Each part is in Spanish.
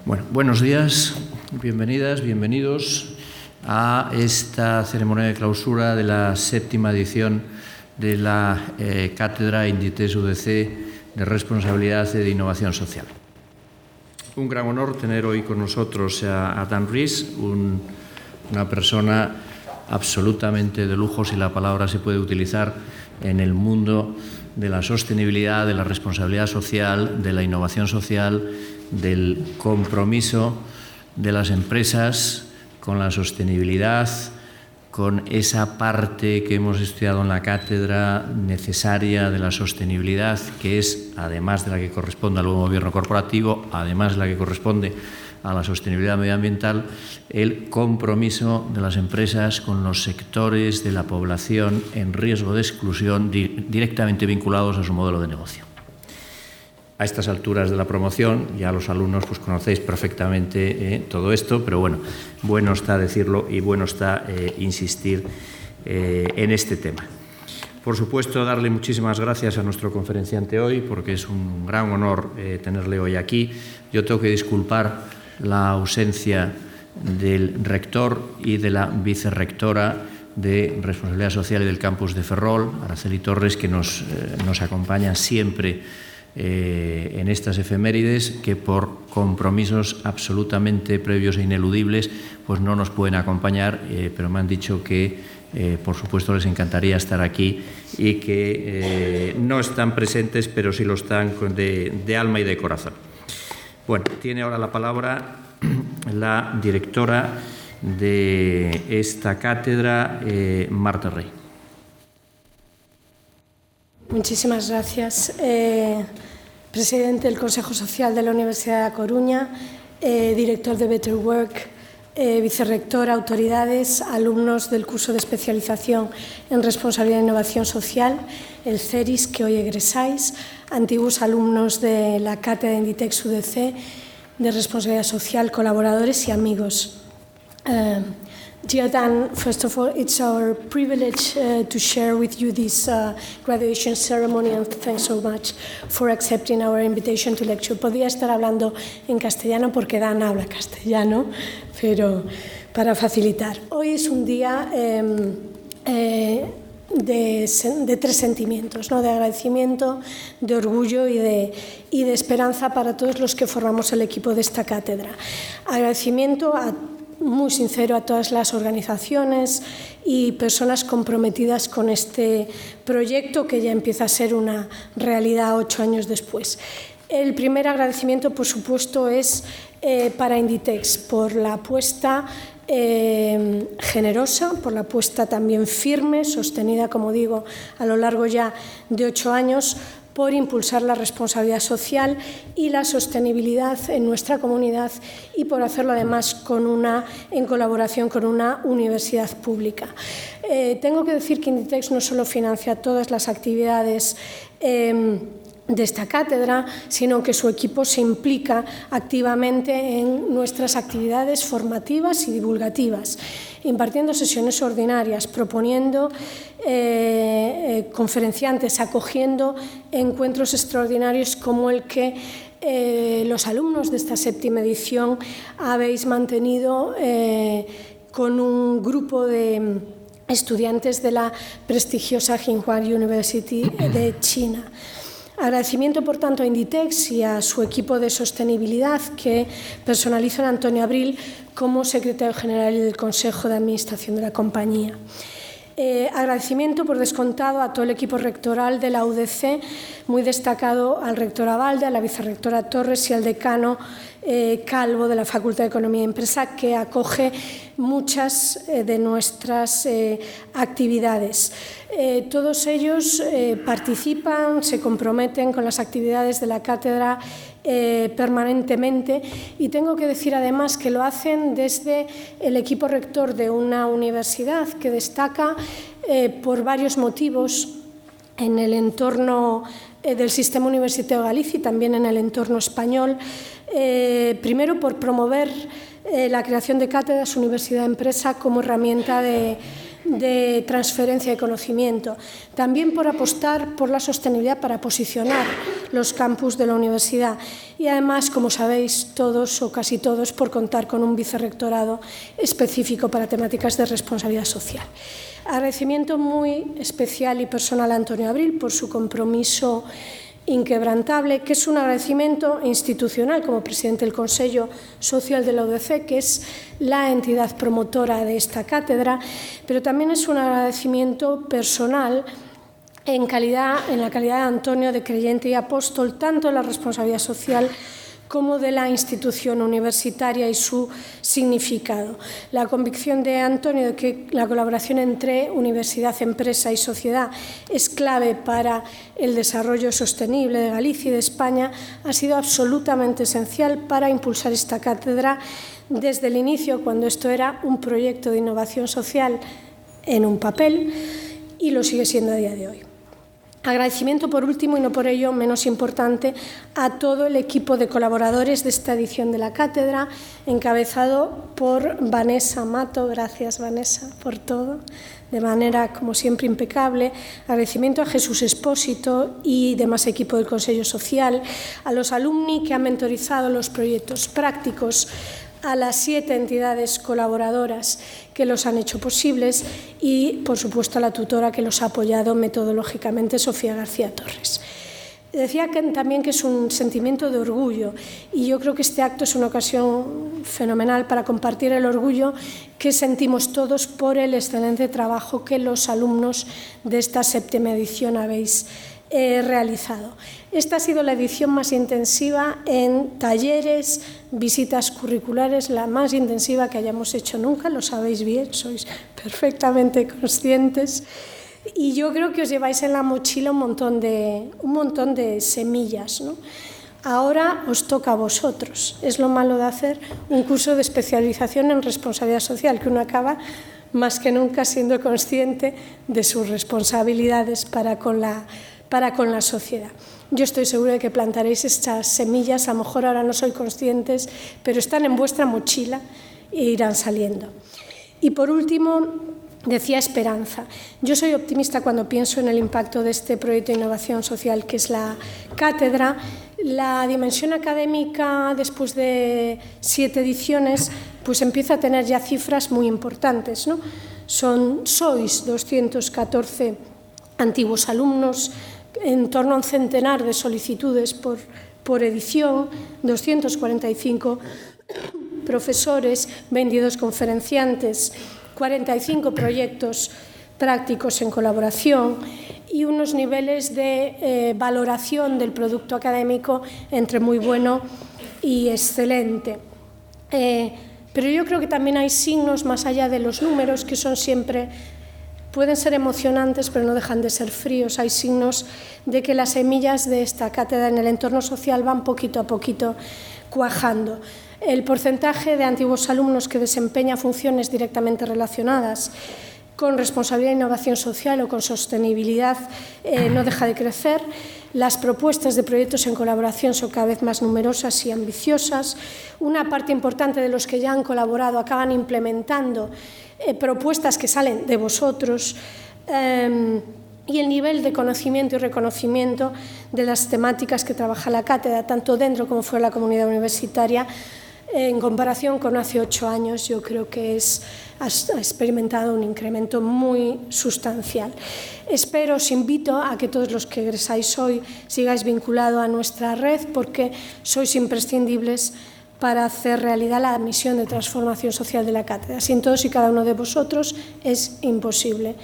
Bueno, buenos días, bienvenidas, bienvenidos a esta ceremonia de clausura de la séptima edición de la Cátedra Inditex UDC de Responsabilidad y de Innovación Social. Un gran honor tener hoy con nosotros a Dan Rees, una persona absolutamente de lujo, si la palabra se puede utilizar, en el mundo de la sostenibilidad, de la responsabilidad social, de la innovación social, del compromiso de las empresas con la sostenibilidad, con esa parte que hemos estudiado en la cátedra necesaria de la sostenibilidad, que es, además de la que corresponde al buen gobierno corporativo, además de la que corresponde a la sostenibilidad medioambiental, el compromiso de las empresas con los sectores de la población en riesgo de exclusión directamente vinculados a su modelo de negocio. A estas alturas de la promoción, ya los alumnos pues conocéis perfectamente todo esto, pero bueno está decirlo y bueno está insistir en este tema. Por supuesto, darle muchísimas gracias a nuestro conferenciante hoy, porque es un gran honor tenerle hoy aquí. Yo tengo que disculpar la ausencia del rector y de la vicerrectora de Responsabilidad Social y del campus de Ferrol, Araceli Torres, que nos acompaña siempre en estas efemérides, que por compromisos absolutamente previos e ineludibles pues no nos pueden acompañar, pero me han dicho que por supuesto les encantaría estar aquí y que no están presentes, pero sí lo están de alma y de corazón. Bueno, tiene ahora la palabra la directora de esta cátedra, Marta Rey. Muchísimas gracias. Presidente del Consejo Social de la Universidad de A Coruña, director de Better Work, vicerrector, autoridades, alumnos del curso de especialización en responsabilidad e innovación social, el CERIS, que hoy egresáis, antiguos alumnos de la Cátedra Inditex UDC de responsabilidad social, colaboradores y amigos. Dear Dan, first of all, it's our privilege to share with you this graduation ceremony, and thanks so much for accepting our invitation to lecture. Podría estar hablando en castellano porque Dan habla castellano, pero para facilitar. Hoy es un día de tres sentimientos, ¿no? De agradecimiento, de orgullo y de esperanza para todos los que formamos el equipo de esta cátedra. Agradecimiento muy sincero a todas las organizaciones y personas comprometidas con este proyecto que ya empieza a ser una realidad 8 años después. El primer agradecimiento, por supuesto, es para Inditex por la apuesta generosa, por la apuesta también firme, sostenida, como digo, a lo largo ya de 8 años, por impulsar la responsabilidad social y la sostenibilidad en nuestra comunidad y por hacerlo además en colaboración con una universidad pública. Tengo que decir que Inditex no solo financia todas las actividades de esta cátedra, sino que su equipo se implica activamente en nuestras actividades formativas y divulgativas, impartiendo sesiones ordinarias, proponiendo conferenciantes, acogiendo encuentros extraordinarios como el que los alumnos de esta séptima edición habéis mantenido con un grupo de estudiantes de la prestigiosa Tsinghua University de China. Agradecimiento, por tanto, a Inditex y a su equipo de sostenibilidad que personalizan a Antonio Abril como secretario general del Consejo de Administración de la compañía. Agradecimiento, por descontado, a todo el equipo rectoral de la UDC, muy destacado al rector Abalde, a la vicerrectora Torres y al decano Calvo de la Facultad de Economía y Empresa, que acoge muchas de nuestras actividades. Todos ellos participan, se comprometen con las actividades de la cátedra permanentemente, y tengo que decir además que lo hacen desde el equipo rector de una universidad que destaca por varios motivos en el entorno del sistema universitario de Galicia y también en el entorno español. Primero, por promover la creación de cátedras universidad-empresa como herramienta de de transferencia de conocimiento, también por apostar por la sostenibilidad para posicionar los campus de la universidad y además, como sabéis todos o casi todos, por contar con un vicerrectorado específico para temáticas de responsabilidad social. Agradecimiento muy especial y personal a Antonio Abril por su compromiso inquebrantable, que es un agradecimiento institucional como presidente del Consejo Social de la UDC, que es la entidad promotora de esta cátedra, pero también es un agradecimiento personal en la calidad de Antonio de creyente y apóstol, tanto de la responsabilidad social como de la institución universitaria y su significado. La convicción de Antonio de que la colaboración entre universidad, empresa y sociedad es clave para el desarrollo sostenible de Galicia y de España ha sido absolutamente esencial para impulsar esta cátedra desde el inicio, cuando esto era un proyecto de innovación social en un papel, y lo sigue siendo a día de hoy. Agradecimiento, por último, y no por ello menos importante, a todo el equipo de colaboradores de esta edición de la cátedra, encabezado por Vanessa Mato. Gracias, Vanessa, por todo, de manera, como siempre, impecable. Agradecimiento a Jesús Espósito y demás equipo del Consejo Social, a los alumni que han mentorizado los proyectos prácticos, a las 7 entidades colaboradoras que los han hecho posibles y, por supuesto, a la tutora que los ha apoyado metodológicamente, Sofía García Torres. Decía también que es un sentimiento de orgullo y yo creo que este acto es una ocasión fenomenal para compartir el orgullo que sentimos todos por el excelente trabajo que los alumnos de esta 7ª edición habéis realizado. Esta ha sido la edición más intensiva en talleres, visitas curriculares, la más intensiva que hayamos hecho nunca, lo sabéis bien, sois perfectamente conscientes. Y yo creo que os lleváis en la mochila un montón de semillas, ¿no? Ahora os toca a vosotros. Es lo malo de hacer un curso de especialización en responsabilidad social, que uno acaba más que nunca siendo consciente de sus responsabilidades para con la sociedad. Yo estoy segura de que plantaréis estas semillas, a lo mejor ahora no sois conscientes, pero están en vuestra mochila e irán saliendo. Y por último, decía esperanza. Yo soy optimista cuando pienso en el impacto de este proyecto de innovación social que es la cátedra. La dimensión académica, después de 7 ediciones, pues empieza a tener ya cifras muy importantes, ¿no? Sois 214 antiguos alumnos, en torno a un centenar de solicitudes por edición, 245 profesores, 22 conferenciantes, 45 proyectos prácticos en colaboración y unos niveles de valoración del producto académico entre muy bueno y excelente. Pero yo creo que también hay signos más allá de los números que son siempre... Pueden ser emocionantes, pero no dejan de ser fríos. Hay signos de que las semillas de esta cátedra en el entorno social van poquito a poquito cuajando. El porcentaje de antiguos alumnos que desempeña funciones directamente relacionadas con responsabilidad e innovación social o con sostenibilidad no deja de crecer. Las propuestas de proyectos en colaboración son cada vez más numerosas y ambiciosas. Una parte importante de los que ya han colaborado acaban implementando propuestas que salen de vosotros y el nivel de conocimiento y reconocimiento de las temáticas que trabaja la cátedra, tanto dentro como fuera de la comunidad universitaria, en comparación con hace 8 años, yo creo que ha experimentado un incremento muy sustancial. Os invito a que todos los que egresáis hoy sigáis vinculados a nuestra red porque sois imprescindibles para hacer realidad la misión de transformación social de la cátedra. Sin todos y cada uno de vosotros es imposible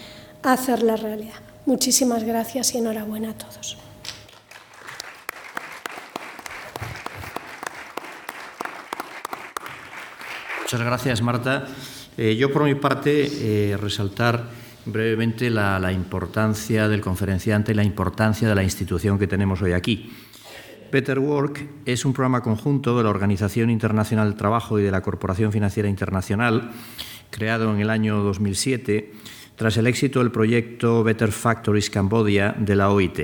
hacerla realidad. Muchísimas gracias y enhorabuena a todos. Muchas gracias, Marta. Yo, por mi parte, resaltar brevemente la importancia del conferenciante y la importancia de la institución que tenemos hoy aquí. Better Work es un programa conjunto de la Organización Internacional del Trabajo y de la Corporación Financiera Internacional, creado en el año 2007, tras el éxito del proyecto Better Factories Cambodia de la OIT.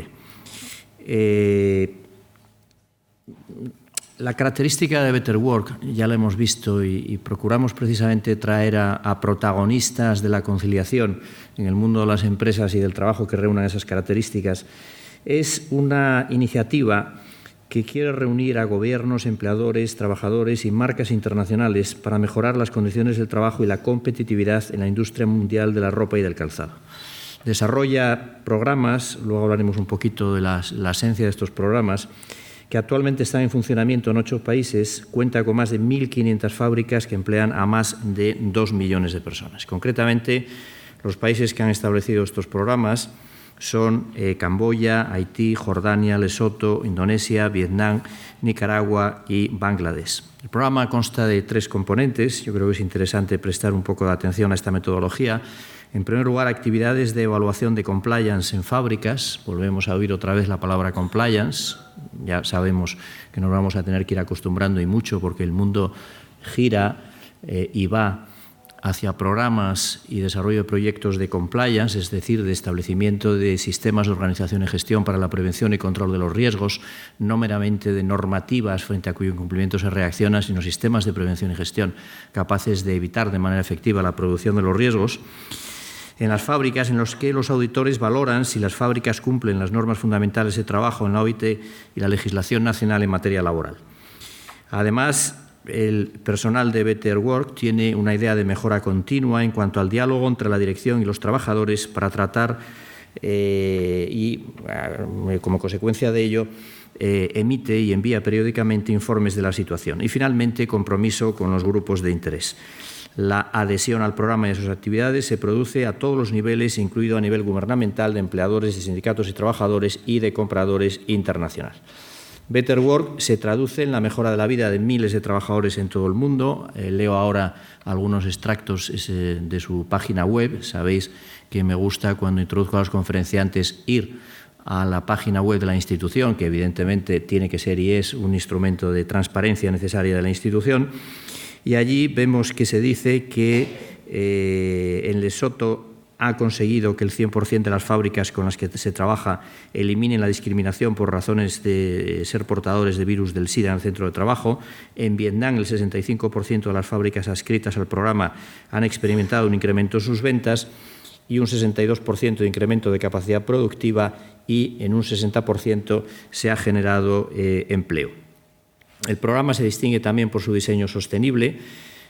La característica de Better Work, ya la hemos visto, y procuramos precisamente traer a protagonistas de la conciliación en el mundo de las empresas y del trabajo que reúnan esas características, es una iniciativa que quiere reunir a gobiernos, empleadores, trabajadores y marcas internacionales para mejorar las condiciones del trabajo y la competitividad en la industria mundial de la ropa y del calzado. Desarrolla programas, luego hablaremos un poquito de la esencia de estos programas, que actualmente están en funcionamiento en 8 países, cuenta con más de 1.500 fábricas que emplean a más de 2 millones de personas. Concretamente, los países que han establecido estos programas son Camboya, Haití, Jordania, Lesoto, Indonesia, Vietnam, Nicaragua y Bangladesh. El programa consta de 3 componentes. Yo creo que es interesante prestar un poco de atención a esta metodología. En primer lugar, actividades de evaluación de compliance en fábricas. Volvemos a oír otra vez la palabra compliance. Ya sabemos que nos vamos a tener que ir acostumbrando y mucho porque el mundo gira y va hacia programas y desarrollo de proyectos de compliance, es decir, de establecimiento de sistemas de organización y gestión para la prevención y control de los riesgos, no meramente de normativas frente a cuyo incumplimiento se reacciona, sino sistemas de prevención y gestión capaces de evitar de manera efectiva la producción de los riesgos. En las fábricas, en los que los auditores valoran si las fábricas cumplen las normas fundamentales de trabajo en la OIT y la legislación nacional en materia laboral. Además, el personal de Better Work tiene una idea de mejora continua en cuanto al diálogo entre la dirección y los trabajadores para tratar y, como consecuencia de ello, emite y envía periódicamente informes de la situación. Y, finalmente, compromiso con los grupos de interés. La adhesión al programa y a sus actividades se produce a todos los niveles, incluido a nivel gubernamental, de empleadores, de sindicatos y trabajadores y de compradores internacional. Better Work se traduce en la mejora de la vida de miles de trabajadores en todo el mundo. Leo ahora algunos extractos de su página web. Sabéis que me gusta, cuando introduzco a los conferenciantes, ir a la página web de la institución, que evidentemente tiene que ser y es un instrumento de transparencia necesaria de la institución. Y allí vemos que se dice que en Lesoto ha conseguido que el 100% de las fábricas con las que se trabaja eliminen la discriminación por razones de ser portadores de virus del SIDA en el centro de trabajo. En Vietnam, el 65% de las fábricas adscritas al programa han experimentado un incremento en sus ventas y un 62% de incremento de capacidad productiva, y en un 60% se ha generado empleo. El programa se distingue también por su diseño sostenible.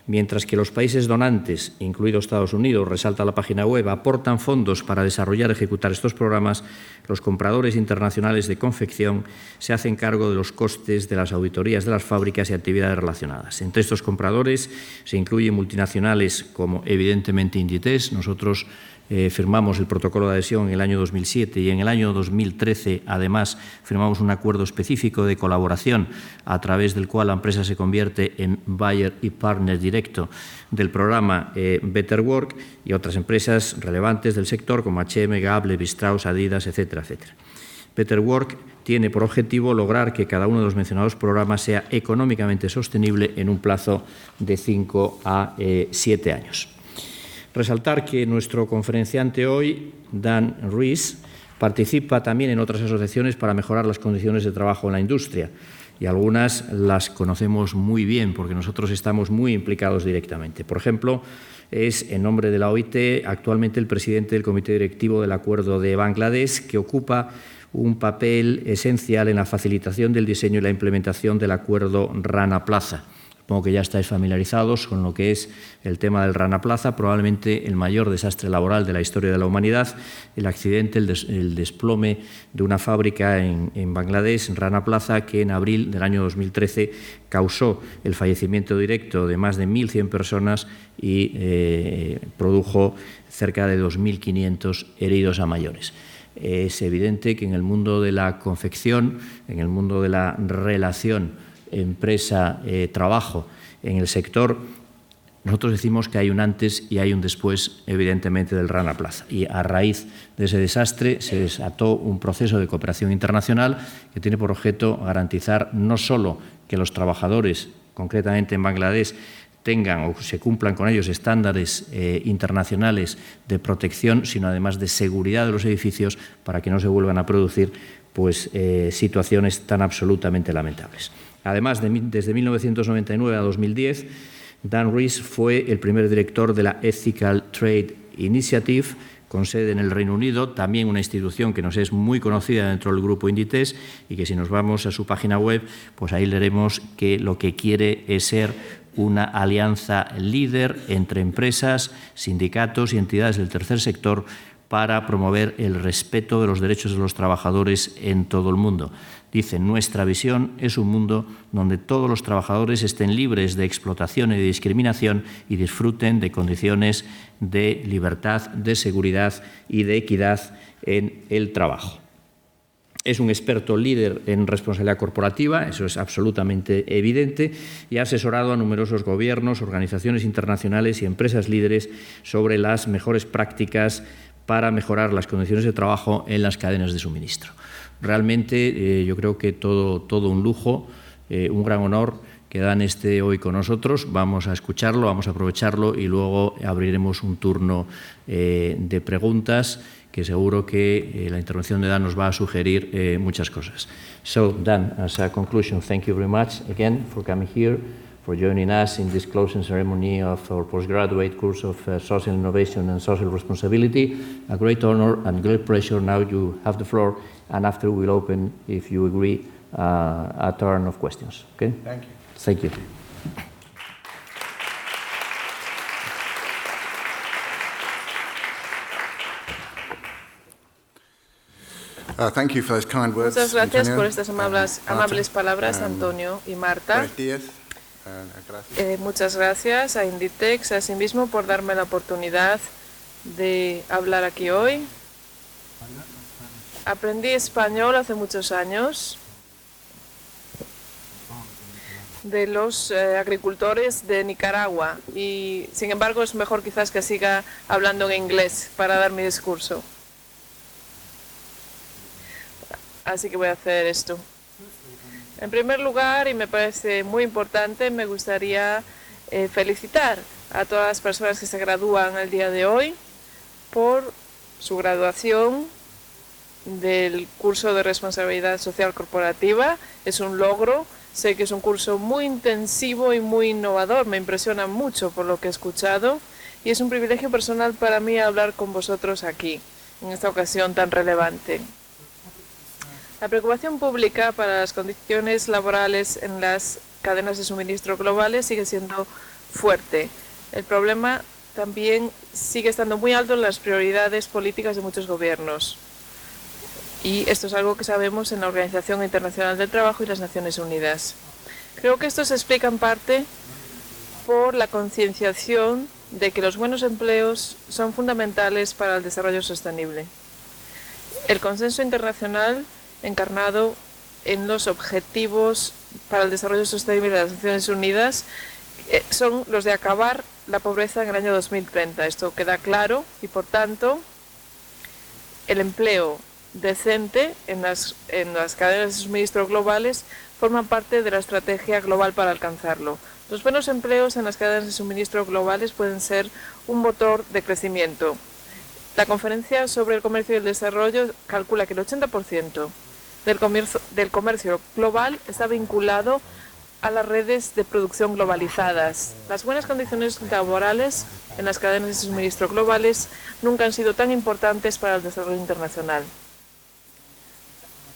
Mientras que los países donantes, incluido Estados Unidos, resalta la página web, aportan fondos para desarrollar y ejecutar estos programas, los compradores internacionales de confección se hacen cargo de los costes de las auditorías de las fábricas y actividades relacionadas. Entre estos compradores se incluyen multinacionales como, evidentemente, Inditex. Nosotros firmamos el protocolo de adhesión en el año 2007 y en el año 2013, además, firmamos un acuerdo específico de colaboración a través del cual la empresa se convierte en buyer y partner directo del programa Better Work, y otras empresas relevantes del sector como H&M, Gap, Levi Strauss, Adidas, etcétera, etcétera. Better Work tiene por objetivo lograr que cada uno de los mencionados programas sea económicamente sostenible en un plazo de 5 a 7 años. Resaltar que nuestro conferenciante hoy, Dan Ruiz, participa también en otras asociaciones para mejorar las condiciones de trabajo en la industria, y algunas las conocemos muy bien porque nosotros estamos muy implicados directamente. Por ejemplo, es, en nombre de la OIT, actualmente el presidente del comité directivo del Acuerdo de Bangladesh, que ocupa un papel esencial en la facilitación del diseño y la implementación del Acuerdo Rana Plaza. Supongo que ya estáis familiarizados con lo que es el tema del Rana Plaza, probablemente el mayor desastre laboral de la historia de la humanidad, el accidente, el desplome de una fábrica en Bangladesh, en Rana Plaza, que en abril del año 2013 causó el fallecimiento directo de más de 1.100 personas y produjo cerca de 2.500 heridos a mayores. Es evidente que en el mundo de la confección, en el mundo de la relación empresa-trabajo en el sector, nosotros decimos que hay un antes y hay un después, evidentemente, del Rana Plaza. Y a raíz de ese desastre se desató un proceso de cooperación internacional que tiene por objeto garantizar no solo que los trabajadores, concretamente en Bangladesh, tengan o se cumplan con ellos estándares internacionales de protección, sino además de seguridad de los edificios para que no se vuelvan a producir situaciones tan absolutamente lamentables. Además, desde 1999 a 2010, Dan Rees fue el primer director de la Ethical Trade Initiative, con sede en el Reino Unido, también una institución que nos es muy conocida dentro del grupo Inditex y que si nos vamos a su página web, pues ahí leeremos que lo que quiere es ser una alianza líder entre empresas, sindicatos y entidades del tercer sector para promover el respeto de los derechos de los trabajadores en todo el mundo. Dice, nuestra visión es un mundo donde todos los trabajadores estén libres de explotación y de discriminación y disfruten de condiciones de libertad, de seguridad y de equidad en el trabajo. Es un experto líder en responsabilidad corporativa, eso es absolutamente evidente, y ha asesorado a numerosos gobiernos, organizaciones internacionales y empresas líderes sobre las mejores prácticas para mejorar las condiciones de trabajo en las cadenas de suministro. Realmente yo creo que todo un lujo, un gran honor que Dan esté hoy con nosotros. Vamos a escucharlo, vamos a aprovecharlo y luego abriremos un turno de preguntas que seguro que la intervención de Dan nos va a sugerir muchas cosas. So, Dan, as a conclusion, thank you very much again for coming here, for joining us in this closing ceremony of our postgraduate course of Social Innovation and Social Responsibility. A great honor and great pleasure. Now you have the floor, and after we'll open, if you agree, a turn of questions. Okay? Thank you. Thank you. Thank you for those kind words, Muchas gracias Antonio. por estas amables palabras, Antonio y Marta. Buenos días. Gracias. Muchas gracias a Inditex, asimismo, por darme la oportunidad de hablar aquí hoy. Aprendí español hace muchos años de los agricultores de Nicaragua y, sin embargo, es mejor quizás que siga hablando en inglés para dar mi discurso. Así que voy a hacer esto. En primer lugar, y me parece muy importante, me gustaría felicitar a todas las personas que se gradúan el día de hoy por su graduación del curso de Responsabilidad Social Corporativa. Es un logro. Sé que es un curso muy intensivo y muy innovador. Me impresiona mucho por lo que he escuchado y es un privilegio personal para mí hablar con vosotros aquí, en esta ocasión tan relevante. La preocupación pública para las condiciones laborales en las cadenas de suministro globales sigue siendo fuerte. El problema también sigue estando muy alto en las prioridades políticas de muchos gobiernos. Y esto es algo que sabemos en la Organización Internacional del Trabajo y las Naciones Unidas. Creo que esto se explica en parte por la concienciación de que los buenos empleos son fundamentales para el desarrollo sostenible. El consenso internacional encarnado en los objetivos para el desarrollo sostenible de las Naciones Unidas son los de acabar la pobreza en el año 2030. Esto queda claro y, por tanto, el empleo decente en las cadenas de suministro globales forma parte de la estrategia global para alcanzarlo. Los buenos empleos en las cadenas de suministro globales pueden ser un motor de crecimiento. La Conferencia sobre el Comercio y el Desarrollo calcula que el 80% del comercio global está vinculado a las redes de producción globalizadas. Las buenas condiciones laborales en las cadenas de suministro globales nunca han sido tan importantes para el desarrollo internacional.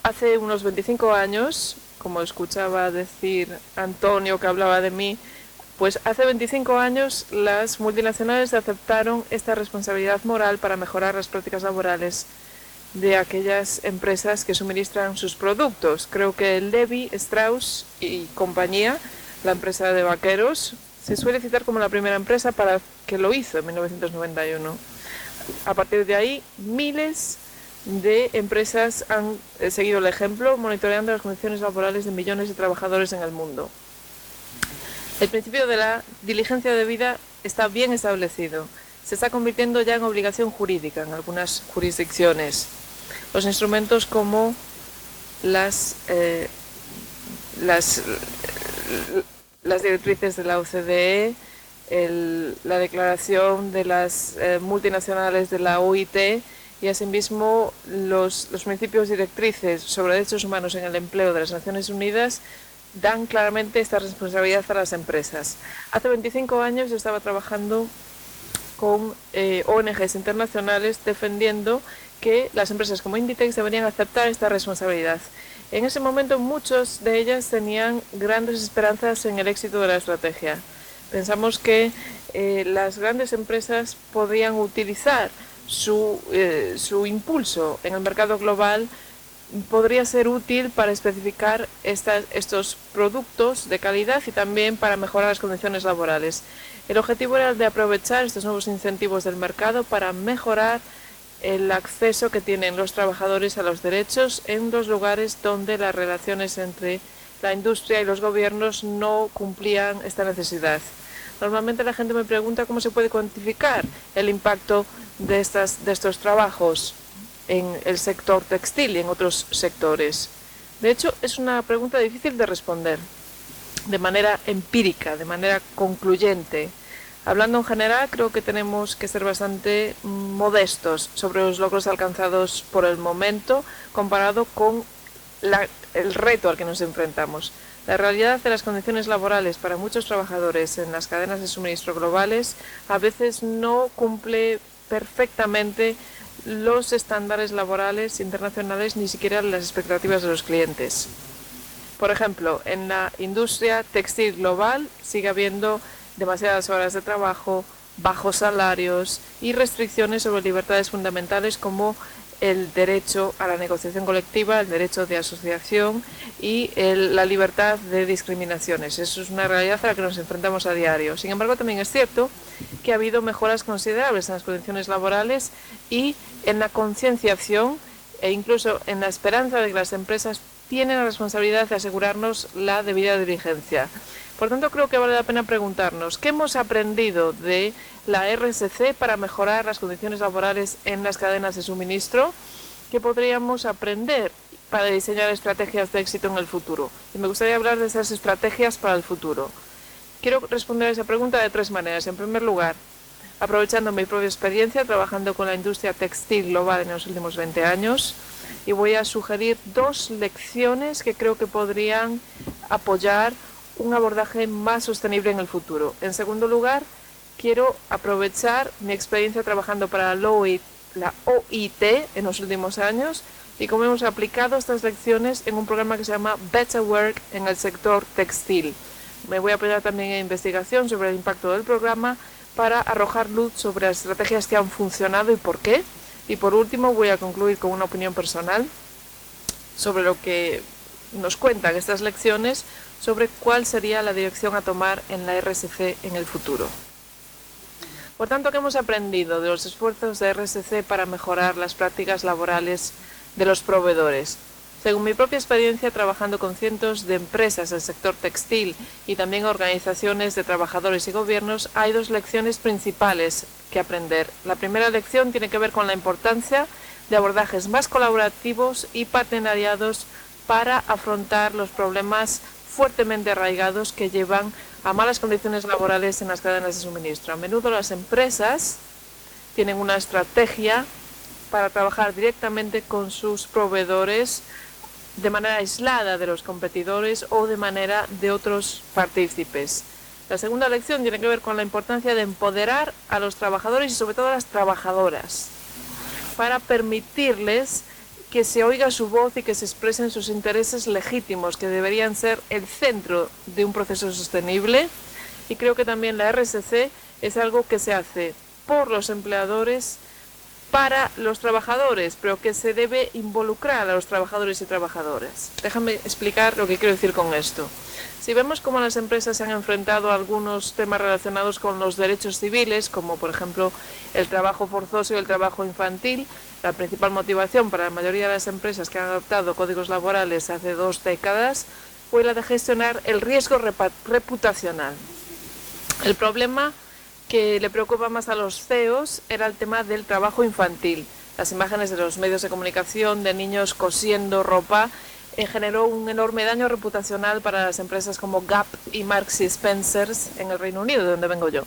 Hace unos 25 años, como escuchaba decir Antonio que hablaba de mí, pues hace 25 años las multinacionales aceptaron esta responsabilidad moral para mejorar las prácticas laborales de aquellas empresas que suministran sus productos. Creo que Levi Strauss y compañía, la empresa de vaqueros, se suele citar como la primera empresa para que lo hizo en 1991. A partir de ahí, miles de empresas han seguido el ejemplo, monitoreando las condiciones laborales de millones de trabajadores en el mundo. El principio de la diligencia debida está bien establecido. Se está convirtiendo ya en obligación jurídica en algunas jurisdicciones. Los instrumentos como las directrices de la OCDE, la declaración de las multinacionales de la OIT y asimismo los principios directrices sobre derechos humanos en el empleo de las Naciones Unidas dan claramente esta responsabilidad a las empresas. Hace 25 años yo estaba trabajando con ONGs internacionales defendiendo que las empresas como Inditex deberían aceptar esta responsabilidad. En ese momento muchos de ellas tenían grandes esperanzas en el éxito de la estrategia. Pensamos que las grandes empresas podrían utilizar su impulso en el mercado global, podría ser útil para especificar estos productos de calidad y también para mejorar las condiciones laborales. El objetivo era el de aprovechar estos nuevos incentivos del mercado para mejorar el acceso que tienen los trabajadores a los derechos en los lugares donde las relaciones entre la industria y los gobiernos no cumplían esta necesidad. Normalmente la gente me pregunta cómo se puede cuantificar el impacto de estos trabajos en el sector textil y en otros sectores. De hecho, es una pregunta difícil de responder de manera empírica, de manera concluyente. Hablando en general, creo que tenemos que ser bastante modestos sobre los logros alcanzados por el momento comparado con el reto al que nos enfrentamos. La realidad de las condiciones laborales para muchos trabajadores en las cadenas de suministro globales a veces no cumple perfectamente los estándares laborales internacionales, ni siquiera las expectativas de los clientes. Por ejemplo, en la industria textil global sigue habiendo demasiadas horas de trabajo, bajos salarios y restricciones sobre libertades fundamentales como el derecho a la negociación colectiva, el derecho de asociación y la libertad de discriminaciones. Eso es una realidad a la que nos enfrentamos a diario. Sin embargo, también es cierto que ha habido mejoras considerables en las condiciones laborales y en la concienciación e incluso en la esperanza de que las empresas tienen la responsabilidad de asegurarnos la debida diligencia. Por tanto, creo que vale la pena preguntarnos ¿qué hemos aprendido de la RSC para mejorar las condiciones laborales en las cadenas de suministro? ¿Qué podríamos aprender para diseñar estrategias de éxito en el futuro? Y me gustaría hablar de esas estrategias para el futuro. Quiero responder a esa pregunta de tres maneras. En primer lugar, aprovechando mi propia experiencia trabajando con la industria textil global en los últimos 20 años, y voy a sugerir dos lecciones que creo que podrían apoyar un abordaje más sostenible en el futuro. En segundo lugar, quiero aprovechar mi experiencia trabajando para la OIT en los últimos años y cómo hemos aplicado estas lecciones en un programa que se llama Better Work en el sector textil. Me voy a apoyar también en investigación sobre el impacto del programa para arrojar luz sobre las estrategias que han funcionado y por qué. Y por último, voy a concluir con una opinión personal sobre lo que nos cuentan estas lecciones sobre cuál sería la dirección a tomar en la RSC en el futuro. Por tanto, ¿qué hemos aprendido de los esfuerzos de RSC para mejorar las prácticas laborales de los proveedores? Según mi propia experiencia trabajando con cientos de empresas del sector textil y también organizaciones de trabajadores y gobiernos, hay dos lecciones principales que aprender. La primera lección tiene que ver con la importancia de abordajes más colaborativos y partenariados para afrontar los problemas fuertemente arraigados que llevan a malas condiciones laborales en las cadenas de suministro. A menudo las empresas tienen una estrategia para trabajar directamente con sus proveedores de manera aislada de los competidores o de manera de otros partícipes. La segunda lección tiene que ver con la importancia de empoderar a los trabajadores y sobre todo a las trabajadoras para permitirles que se oiga su voz y que se expresen sus intereses legítimos, que deberían ser el centro de un proceso sostenible. Y creo que también la RSC es algo que se hace por los empleadores para los trabajadores, pero que se debe involucrar a los trabajadores y trabajadoras. Déjame explicar lo que quiero decir con esto. Si vemos cómo las empresas se han enfrentado a algunos temas relacionados con los derechos civiles, como por ejemplo el trabajo forzoso y el trabajo infantil, la principal motivación para la mayoría de las empresas que han adoptado códigos laborales hace 2 décadas fue la de gestionar el riesgo reputacional. El problema que le preocupa más a los CEOs era el tema del trabajo infantil. Las imágenes de los medios de comunicación de niños cosiendo ropa generó un enorme daño reputacional para las empresas como Gap y Marks y Spencer en el Reino Unido, de donde vengo yo.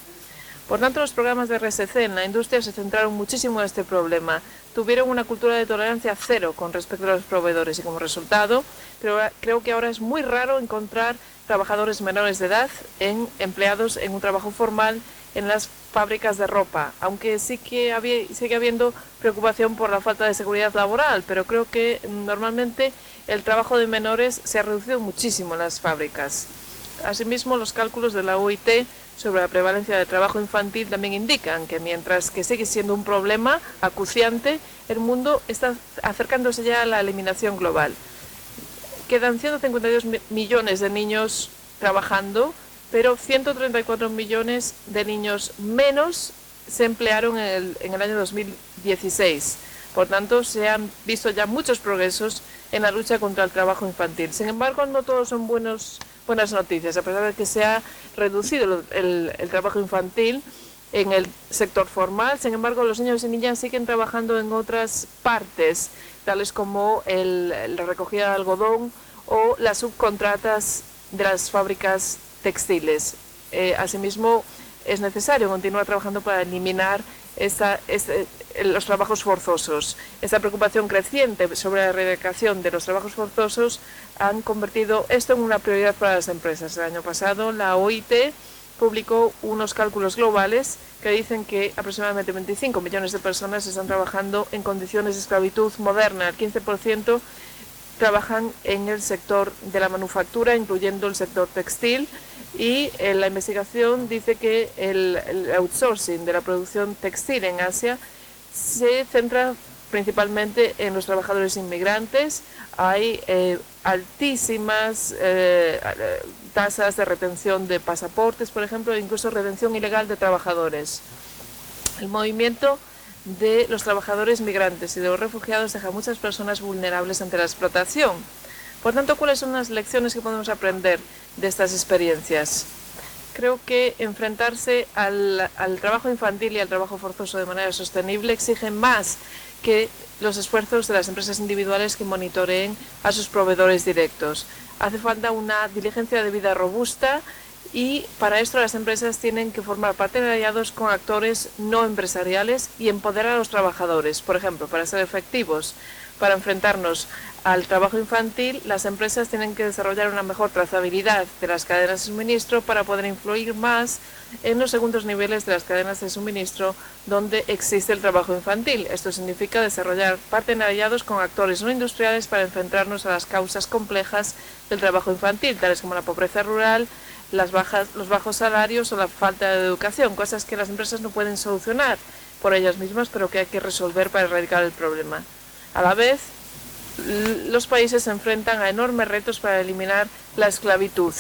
Por tanto, los programas de RSC en la industria se centraron muchísimo en este problema. Tuvieron una cultura de tolerancia cero con respecto a los proveedores y como resultado, creo que ahora es muy raro encontrar trabajadores menores de edad empleados en un trabajo formal en las fábricas de ropa, aunque sigue habiendo preocupación por la falta de seguridad laboral, pero creo que normalmente el trabajo de menores se ha reducido muchísimo en las fábricas. Asimismo, los cálculos de la OIT sobre la prevalencia de trabajo infantil también indican que mientras que sigue siendo un problema acuciante, el mundo está acercándose ya a la eliminación global. Quedan 152 millones de niños trabajando, pero 134 millones de niños menos se emplearon en el año 2016. Por tanto, se han visto ya muchos progresos en la lucha contra el trabajo infantil. Sin embargo, no todos son buenas noticias. A pesar de que se ha reducido el trabajo infantil en el sector formal, sin embargo, los niños y niñas siguen trabajando en otras partes, tales como la recogida de algodón o las subcontratas de las fábricas textiles. Asimismo, es necesario continuar trabajando para eliminar los trabajos forzosos. Esta preocupación creciente sobre la erradicación de los trabajos forzosos han convertido esto en una prioridad para las empresas. El año pasado, la OIT publicó unos cálculos globales que dicen que aproximadamente 25 millones de personas están trabajando en condiciones de esclavitud moderna. El 15% trabajan en el sector de la manufactura, incluyendo el sector textil, y la investigación dice que el outsourcing de la producción textil en Asia se centra principalmente en los trabajadores inmigrantes. Hay altísimas tasas de retención de pasaportes, por ejemplo, e incluso retención ilegal de trabajadores. El movimiento de los trabajadores migrantes y de los refugiados deja a muchas personas vulnerables ante la explotación. Por tanto, ¿cuáles son las lecciones que podemos aprender de estas experiencias? Creo que enfrentarse al trabajo infantil y al trabajo forzoso de manera sostenible exige más que los esfuerzos de las empresas individuales que monitoreen a sus proveedores directos. Hace falta una diligencia de vida robusta y para esto las empresas tienen que formar partenariados con actores no empresariales y empoderar a los trabajadores. Por ejemplo, para ser efectivos, para enfrentarnos al trabajo infantil, las empresas tienen que desarrollar una mejor trazabilidad de las cadenas de suministro para poder influir más en los segundos niveles de las cadenas de suministro donde existe el trabajo infantil. Esto significa desarrollar partenariados con actores no industriales para enfrentarnos a las causas complejas del trabajo infantil, tales como la pobreza rural, los bajos salarios o la falta de educación, cosas que las empresas no pueden solucionar por ellas mismas, pero que hay que resolver para erradicar el problema. A la vez, los países se enfrentan a enormes retos para eliminar la esclavitud.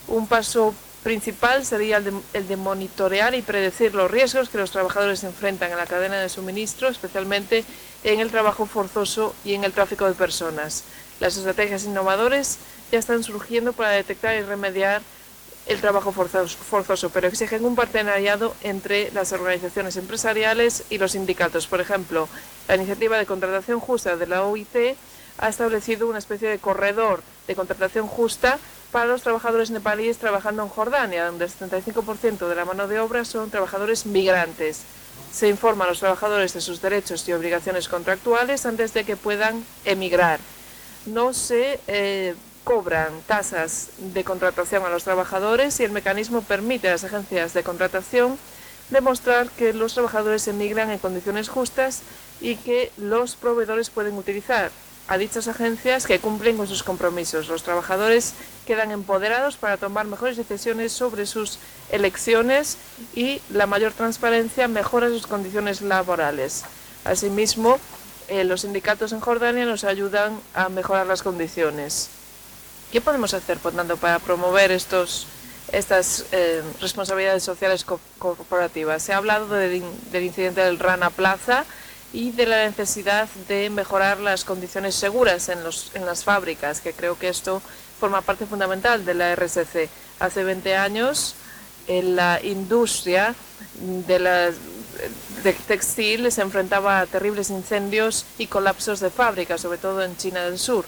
Un paso principal sería el de monitorear y predecir los riesgos que los trabajadores enfrentan en la cadena de suministro, especialmente en el trabajo forzoso y en el tráfico de personas. Las estrategias innovadoras ya están surgiendo para detectar y remediar el trabajo forzoso, pero exigen un partenariado entre las organizaciones empresariales y los sindicatos. Por ejemplo, la iniciativa de contratación justa de la OIT ha establecido una especie de corredor de contratación justa para los trabajadores nepalíes trabajando en Jordania, donde el 75% de la mano de obra son trabajadores migrantes. Se informa a los trabajadores de sus derechos y obligaciones contractuales antes de que puedan emigrar. No se cobran tasas de contratación a los trabajadores y el mecanismo permite a las agencias de contratación demostrar que los trabajadores emigran en condiciones justas y que los proveedores pueden utilizar a dichas agencias que cumplen con sus compromisos. Los trabajadores quedan empoderados para tomar mejores decisiones sobre sus elecciones y la mayor transparencia mejora sus condiciones laborales. Asimismo, los sindicatos en Jordania nos ayudan a mejorar las condiciones. ¿Qué podemos hacer, por tanto, para promover estas responsabilidades sociales corporativas? Se ha hablado del incidente del Rana Plaza y de la necesidad de mejorar las condiciones seguras en las fábricas, que creo que esto forma parte fundamental de la RSC. Hace 20 años, en la industria de textil se enfrentaba a terribles incendios y colapsos de fábricas, sobre todo en China del Sur.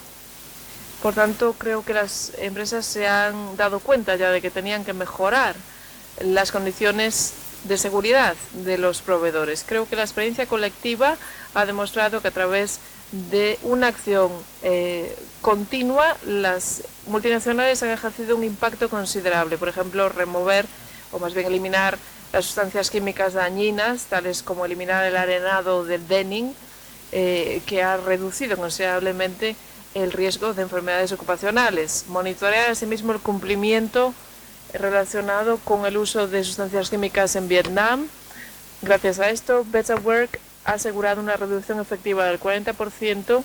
Por tanto, creo que las empresas se han dado cuenta ya de que tenían que mejorar las condiciones de seguridad de los proveedores. Creo que la experiencia colectiva ha demostrado que a través de una acción continua, las multinacionales han ejercido un impacto considerable. Por ejemplo, remover, o más bien eliminar, las sustancias químicas dañinas, tales como eliminar el arenado del denning, que ha reducido considerablemente el riesgo de enfermedades ocupacionales. Monitorear asimismo el cumplimiento relacionado con el uso de sustancias químicas en Vietnam. Gracias a esto, Better Work ha asegurado una reducción efectiva del 40%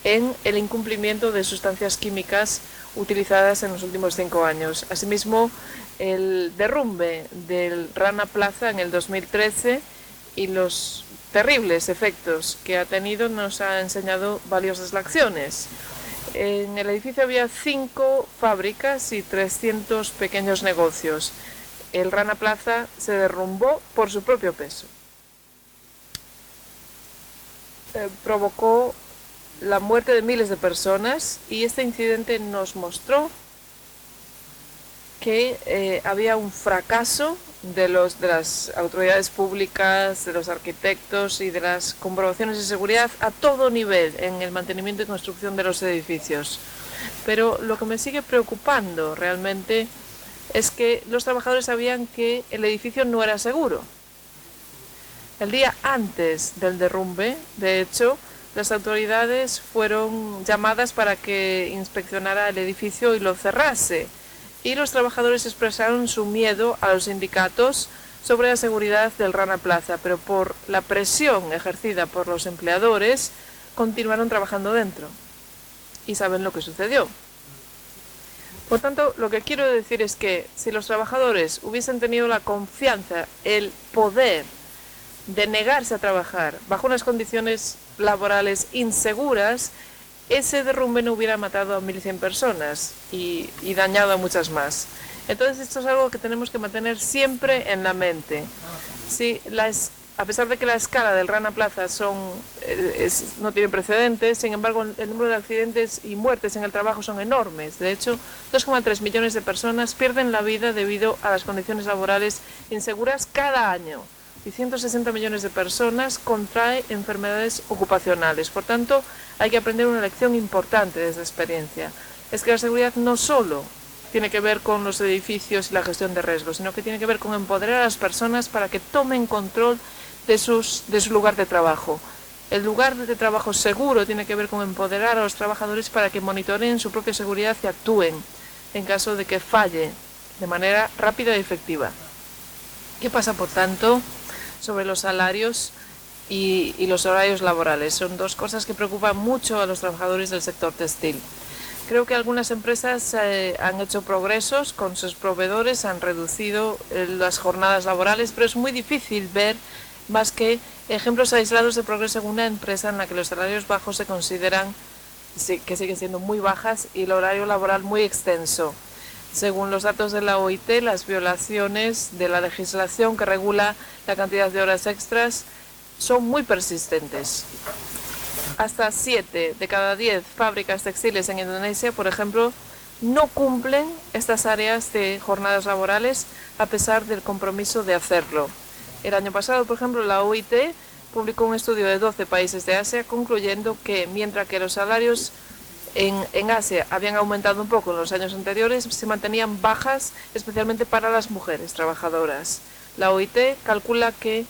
en el incumplimiento de sustancias químicas utilizadas en los últimos 5 años. Asimismo, el derrumbe del Rana Plaza en el 2013 y los terribles efectos que ha tenido nos ha enseñado valiosas lecciones. En el edificio había 5 fábricas y 300 pequeños negocios. El Rana Plaza se derrumbó por su propio peso. Provocó la muerte de miles de personas y este incidente nos mostró que había un fracaso de las autoridades públicas, de los arquitectos y de las comprobaciones de seguridad a todo nivel en el mantenimiento y construcción de los edificios. Pero lo que me sigue preocupando realmente es que los trabajadores sabían que el edificio no era seguro. El día antes del derrumbe, de hecho, las autoridades fueron llamadas para que inspeccionara el edificio y lo cerrase. Y los trabajadores expresaron su miedo a los sindicatos sobre la seguridad del Rana Plaza, pero por la presión ejercida por los empleadores, continuaron trabajando dentro. Y saben lo que sucedió. Por tanto, lo que quiero decir es que si los trabajadores hubiesen tenido la confianza, el poder de negarse a trabajar bajo unas condiciones laborales inseguras, ese derrumbe no hubiera matado a 1.100 personas y dañado a muchas más. Entonces esto es algo que tenemos que mantener siempre en la mente. Sí, a pesar de que la escala del Rana Plaza no tiene precedentes, sin embargo el número de accidentes y muertes en el trabajo son enormes. De hecho, 2,3 millones de personas pierden la vida debido a las condiciones laborales inseguras cada año. Y 160 millones de personas contraen enfermedades ocupacionales. Por tanto, hay que aprender una lección importante de esta experiencia. Es que la seguridad no solo tiene que ver con los edificios y la gestión de riesgos, sino que tiene que ver con empoderar a las personas para que tomen control de su lugar de trabajo. El lugar de trabajo seguro tiene que ver con empoderar a los trabajadores para que monitoreen su propia seguridad y actúen en caso de que falle de manera rápida y efectiva. ¿Qué pasa, por tanto, sobre los salarios y los horarios laborales? Son dos cosas que preocupan mucho a los trabajadores del sector textil. Creo que algunas empresas han hecho progresos con sus proveedores, han reducido las jornadas laborales, pero es muy difícil ver más que ejemplos aislados de progreso en una empresa en la que los salarios bajos se consideran que siguen siendo muy bajas y el horario laboral muy extenso. Según los datos de la OIT, las violaciones de la legislación que regula la cantidad de horas extras son muy persistentes. Hasta 7 de cada 10 fábricas textiles en Indonesia, por ejemplo, no cumplen estas áreas de jornadas laborales a pesar del compromiso de hacerlo. El año pasado, por ejemplo, la OIT publicó un estudio de 12 países de Asia concluyendo que mientras que los salarios en Asia habían aumentado un poco en los años anteriores, se mantenían bajas, especialmente para las mujeres trabajadoras. La OIT calcula que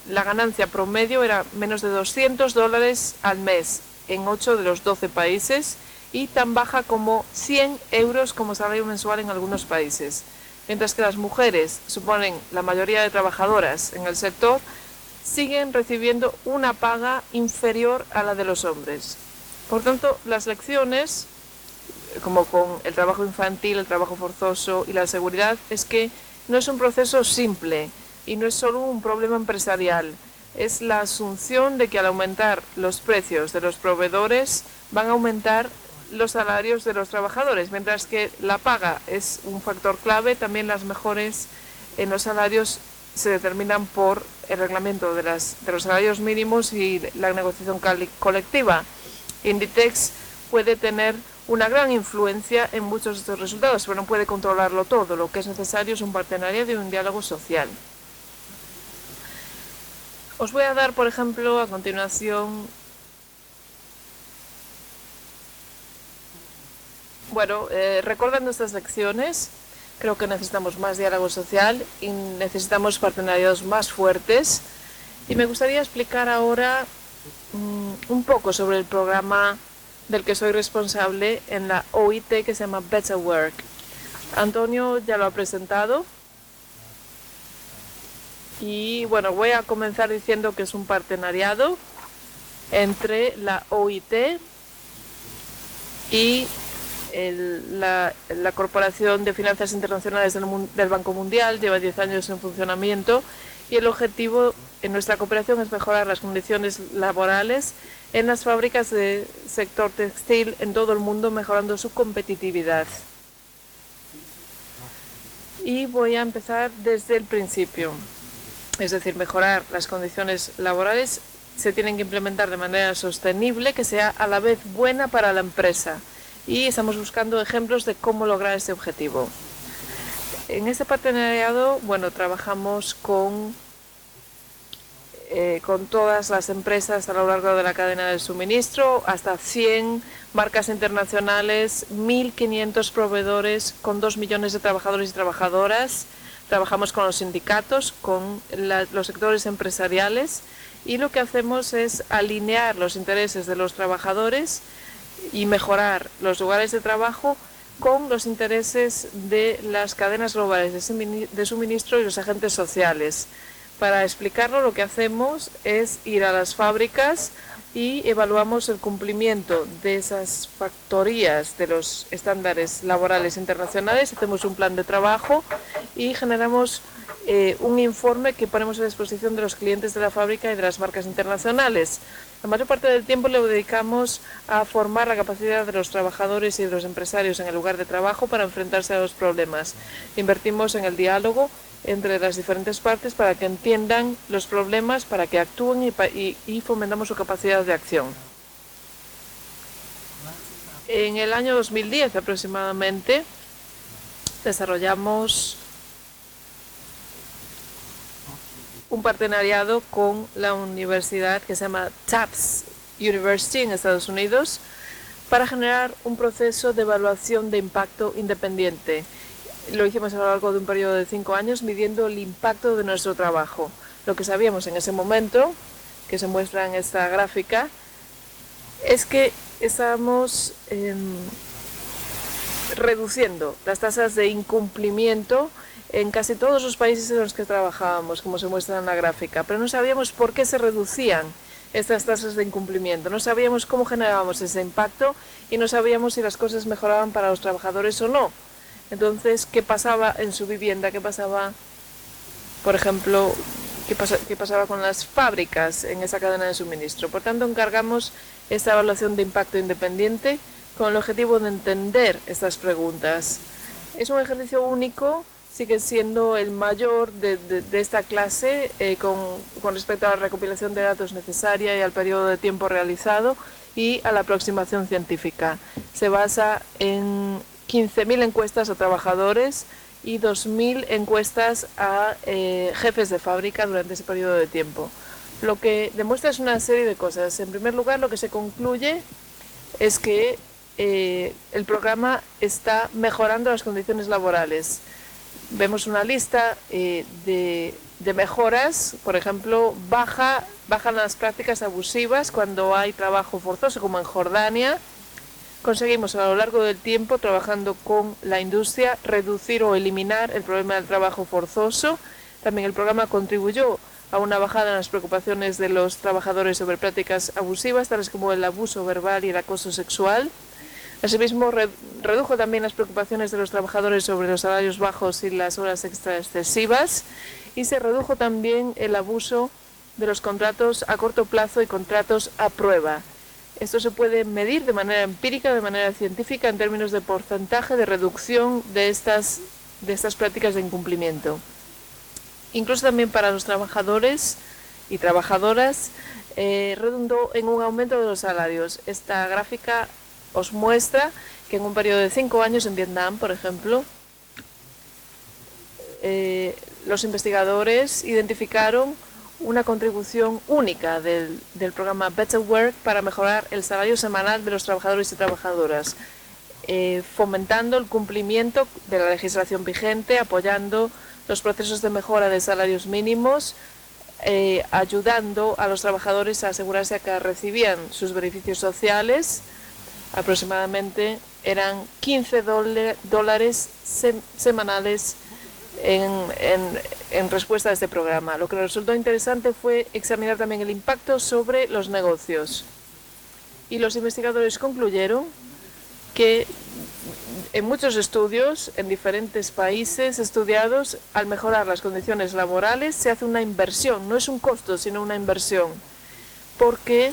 la ganancia promedio era menos de $200 al mes en 8 de los 12 países y tan baja como 100 euros como salario mensual en algunos países. Mientras que las mujeres suponen la mayoría de trabajadoras en el sector, siguen recibiendo una paga inferior a la de los hombres. Por tanto, las lecciones, como con el trabajo infantil, el trabajo forzoso y la seguridad, es que no es un proceso simple y no es solo un problema empresarial. Es la asunción de que al aumentar los precios de los proveedores van a aumentar los salarios de los trabajadores. Mientras que la paga es un factor clave, también las mejoras en los salarios se determinan por el reglamento de los salarios mínimos y la negociación colectiva. Inditex puede tener una gran influencia en muchos de estos resultados, pero no puede controlarlo todo. Lo que es necesario es un partenariado y un diálogo social. Os voy a dar, por ejemplo, a continuación, bueno, recordando estas lecciones, creo que necesitamos más diálogo social y necesitamos partenariados más fuertes. Y me gustaría explicar ahora un poco sobre el programa del que soy responsable en la OIT, que se llama Better Work. Antonio ya lo ha presentado. Y bueno, voy a comenzar diciendo que es un partenariado entre la OIT y la Corporación de Finanzas Internacionales del Banco Mundial. Lleva 10 años en funcionamiento y el objetivo en nuestra cooperación es mejorar las condiciones laborales en las fábricas del sector textil en todo el mundo, mejorando su competitividad. Y voy a empezar desde el principio. Es decir, mejorar las condiciones laborales se tienen que implementar de manera sostenible, que sea a la vez buena para la empresa. Y estamos buscando ejemplos de cómo lograr ese objetivo. En este partenariado, bueno, trabajamos con todas las empresas a lo largo de la cadena de suministro, hasta 100 marcas internacionales, 1.500 proveedores con 2 millones de trabajadores y trabajadoras. Trabajamos con los sindicatos, con los sectores empresariales y lo que hacemos es alinear los intereses de los trabajadores y mejorar los lugares de trabajo con los intereses de las cadenas globales de suministro y los agentes sociales. Para explicarlo, lo que hacemos es ir a las fábricas y evaluamos el cumplimiento de esas factorías de los estándares laborales internacionales, hacemos un plan de trabajo y generamos un informe que ponemos a disposición de los clientes de la fábrica y de las marcas internacionales. La mayor parte del tiempo le dedicamos a formar la capacidad de los trabajadores y de los empresarios en el lugar de trabajo para enfrentarse a los problemas. Invertimos en el diálogo entre las diferentes partes para que entiendan los problemas, para que actúen y fomentamos su capacidad de acción. En el año 2010 aproximadamente desarrollamos un partenariado con la universidad que se llama Tufts University en Estados Unidos para generar un proceso de evaluación de impacto independiente. Lo hicimos a lo largo de un periodo de 5 años midiendo el impacto de nuestro trabajo. Lo que sabíamos en ese momento, que se muestra en esta gráfica, es que estábamos reduciendo las tasas de incumplimiento en casi todos los países en los que trabajábamos, como se muestra en la gráfica, pero no sabíamos por qué se reducían estas tasas de incumplimiento, no sabíamos cómo generábamos ese impacto y no sabíamos si las cosas mejoraban para los trabajadores o no. Entonces, ¿qué pasaba en su vivienda? ¿Qué pasaba, por ejemplo, qué pasaba con las fábricas en esa cadena de suministro? Por tanto, encargamos esta evaluación de impacto independiente con el objetivo de entender estas preguntas. Es un ejercicio único, sigue siendo el mayor de esta clase con respecto a la recopilación de datos necesaria y al periodo de tiempo realizado y a la aproximación científica. Se basa en 15.000 encuestas a trabajadores y 2.000 encuestas a jefes de fábrica durante ese periodo de tiempo. Lo que demuestra es una serie de cosas. En primer lugar, lo que se concluye es que el programa está mejorando las condiciones laborales. Vemos una lista de mejoras, por ejemplo, bajan las prácticas abusivas cuando hay trabajo forzoso, como en Jordania. Conseguimos a lo largo del tiempo, trabajando con la industria, reducir o eliminar el problema del trabajo forzoso. También el programa contribuyó a una bajada en las preocupaciones de los trabajadores sobre prácticas abusivas, tales como el abuso verbal y el acoso sexual. Asimismo, redujo también las preocupaciones de los trabajadores sobre los salarios bajos y las horas extra excesivas y se redujo también el abuso de los contratos a corto plazo y contratos a prueba. Esto se puede medir de manera empírica, de manera científica, en términos de porcentaje de reducción de estas prácticas de incumplimiento. Incluso también para los trabajadores y trabajadoras redundó en un aumento de los salarios. Esta gráfica os muestra que en un periodo de 5 años en Vietnam, por ejemplo, los investigadores identificaron una contribución única del programa Better Work para mejorar el salario semanal de los trabajadores y trabajadoras, fomentando el cumplimiento de la legislación vigente, apoyando los procesos de mejora de salarios mínimos, ayudando a los trabajadores a asegurarse de que recibían sus beneficios sociales. Aproximadamente eran $15 semanales en respuesta a este programa. Lo que resultó interesante fue examinar también el impacto sobre los negocios. Y los investigadores concluyeron que en muchos estudios, en diferentes países estudiados, al mejorar las condiciones laborales se hace una inversión, no es un costo, sino una inversión, porque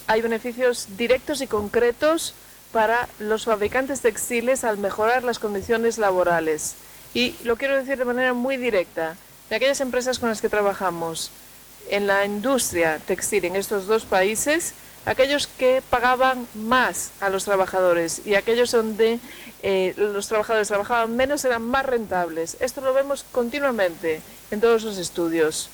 hay beneficios directos y concretos para los fabricantes textiles al mejorar las condiciones laborales. Y lo quiero decir de manera muy directa, de aquellas empresas con las que trabajamos en la industria textil en estos dos países, aquellos que pagaban más a los trabajadores y aquellos donde los trabajadores trabajaban menos eran más rentables. Esto lo vemos continuamente en todos los estudios.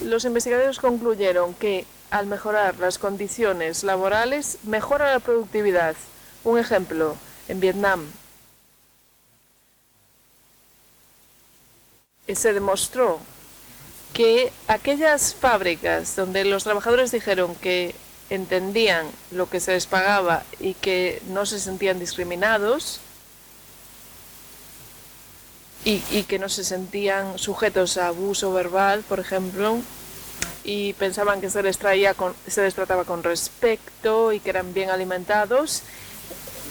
Los investigadores concluyeron que al mejorar las condiciones laborales mejora la productividad. Un ejemplo, en Vietnam se demostró que aquellas fábricas donde los trabajadores dijeron que entendían lo que se les pagaba y que no se sentían discriminados y que no se sentían sujetos a abuso verbal, por ejemplo, y pensaban que se les trataba con respeto y que eran bien alimentados.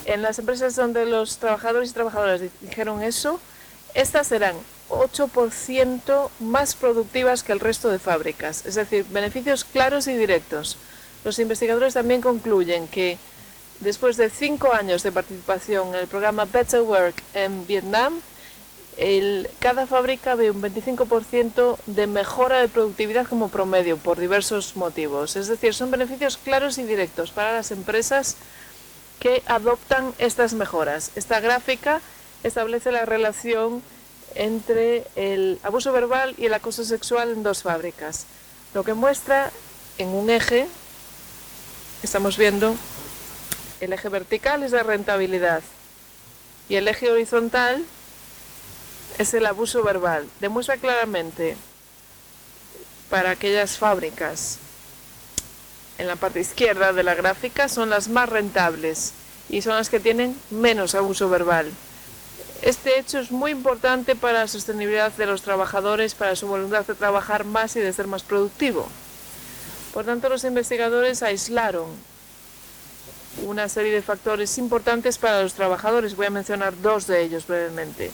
En las empresas donde los trabajadores y trabajadoras dijeron eso, estas eran 8% más productivas que el resto de fábricas, es decir, beneficios claros y directos. Los investigadores también concluyen que después de 5 años de participación en el programa Better Work en Vietnam, cada fábrica ve un 25% de mejora de productividad como promedio por diversos motivos. Es decir, son beneficios claros y directos para las empresas que adoptan estas mejoras. Esta gráfica establece la relación entre el abuso verbal y el acoso sexual en dos fábricas. Lo que muestra en un eje, estamos viendo, el eje vertical es la rentabilidad y el eje horizontal es el abuso verbal. Demuestra claramente para aquellas fábricas en la parte izquierda de la gráfica son las más rentables y son las que tienen menos abuso verbal. Este hecho es muy importante para la sostenibilidad de los trabajadores, para su voluntad de trabajar más y de ser más productivo. Por tanto, los investigadores aislaron una serie de factores importantes para los trabajadores. Voy a mencionar 2 de ellos brevemente.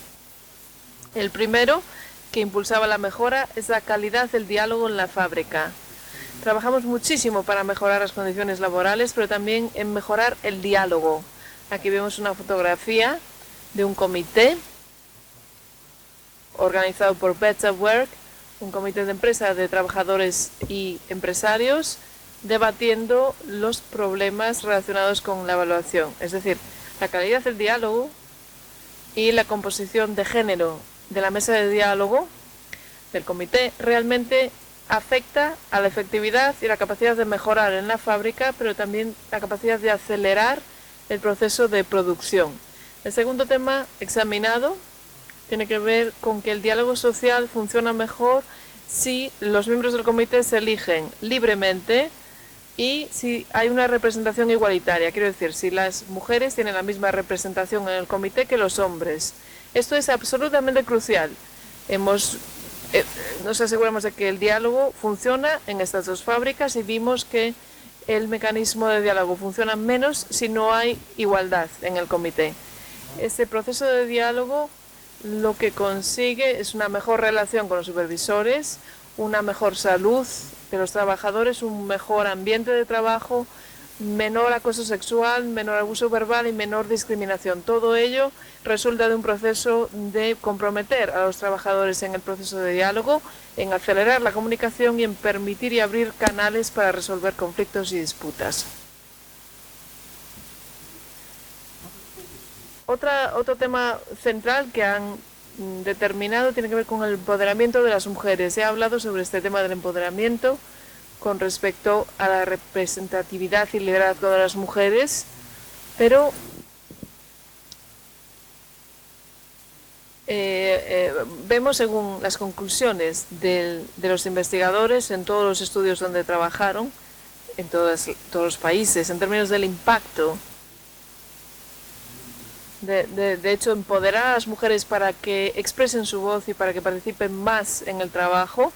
El primero, que impulsaba la mejora, es la calidad del diálogo en la fábrica. Trabajamos muchísimo para mejorar las condiciones laborales, pero también en mejorar el diálogo. Aquí vemos una fotografía de un comité organizado por Better Work, un comité de empresa de trabajadores y empresarios, debatiendo los problemas relacionados con la evaluación, es decir, la calidad del diálogo y la composición de género de la mesa de diálogo del comité realmente afecta a la efectividad y la capacidad de mejorar en la fábrica, pero también la capacidad de acelerar el proceso de producción. El segundo tema examinado tiene que ver con que el diálogo social funciona mejor si los miembros del comité se eligen libremente y si hay una representación igualitaria. Quiero decir, si las mujeres tienen la misma representación en el comité que los hombres. Esto es absolutamente crucial. Nos aseguramos de que el diálogo funciona en estas dos fábricas y vimos que el mecanismo de diálogo funciona menos si no hay igualdad en el comité. Este proceso de diálogo lo que consigue es una mejor relación con los supervisores, una mejor salud de los trabajadores, un mejor ambiente de trabajo, menor acoso sexual, menor abuso verbal y menor discriminación. Todo ello resulta de un proceso de comprometer a los trabajadores en el proceso de diálogo, en acelerar la comunicación y en permitir y abrir canales para resolver conflictos y disputas. Otro tema central que han determinado tiene que ver con el empoderamiento de las mujeres. He hablado sobre este tema del empoderamiento con respecto a la representatividad y liderazgo de las mujeres, pero vemos según las conclusiones de los investigadores en todos los estudios donde trabajaron, en todos los países, en términos del impacto. De hecho, empoderar a las mujeres para que expresen su voz y para que participen más en el trabajo.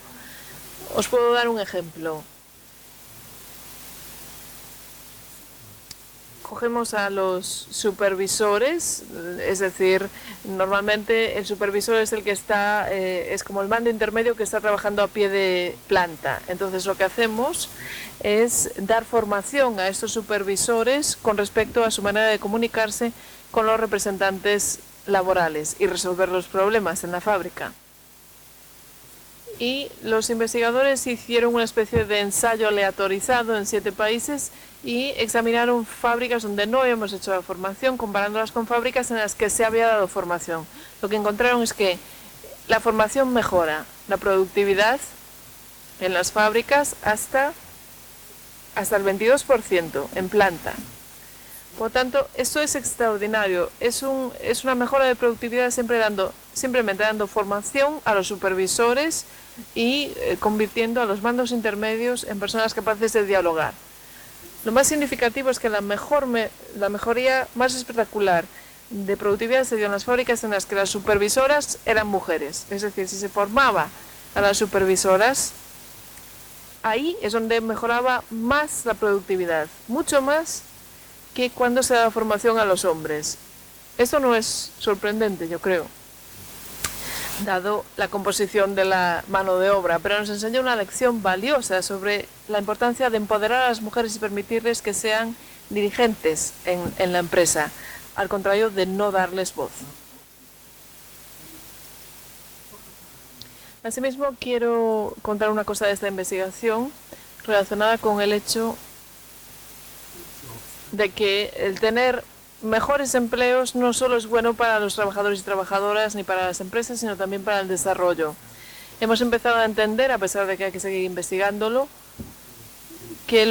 Os puedo dar un ejemplo. Cogemos a los supervisores, es decir, normalmente el supervisor es el que está, es como el mando intermedio que está trabajando a pie de planta. Entonces lo que hacemos es dar formación a estos supervisores con respecto a su manera de comunicarse con los representantes laborales y resolver los problemas en la fábrica. Y los investigadores hicieron una especie de ensayo aleatorizado en 7 países y examinaron fábricas donde no habíamos hecho la formación, comparándolas con fábricas en las que se había dado formación. Lo que encontraron es que la formación mejora la productividad en las fábricas hasta el 22% en planta. Por tanto, esto es extraordinario. Es una mejora de productividad simplemente dando formación a los supervisores y convirtiendo a los mandos intermedios en personas capaces de dialogar. Lo más significativo es que la mejoría más espectacular de productividad se dio en las fábricas en las que las supervisoras eran mujeres. Es decir, si se formaba a las supervisoras, ahí es donde mejoraba más la productividad, mucho más que cuando se da formación a los hombres. Esto no es sorprendente, yo creo, dado la composición de la mano de obra, pero nos enseña una lección valiosa sobre la importancia de empoderar a las mujeres y permitirles que sean dirigentes en la empresa, al contrario de no darles voz. Asimismo, quiero contar una cosa de esta investigación relacionada con el hecho de que el tener mejores empleos no solo es bueno para los trabajadores y trabajadoras ni para las empresas, sino también para el desarrollo. Hemos empezado a entender, a pesar de que hay que seguir investigándolo, qué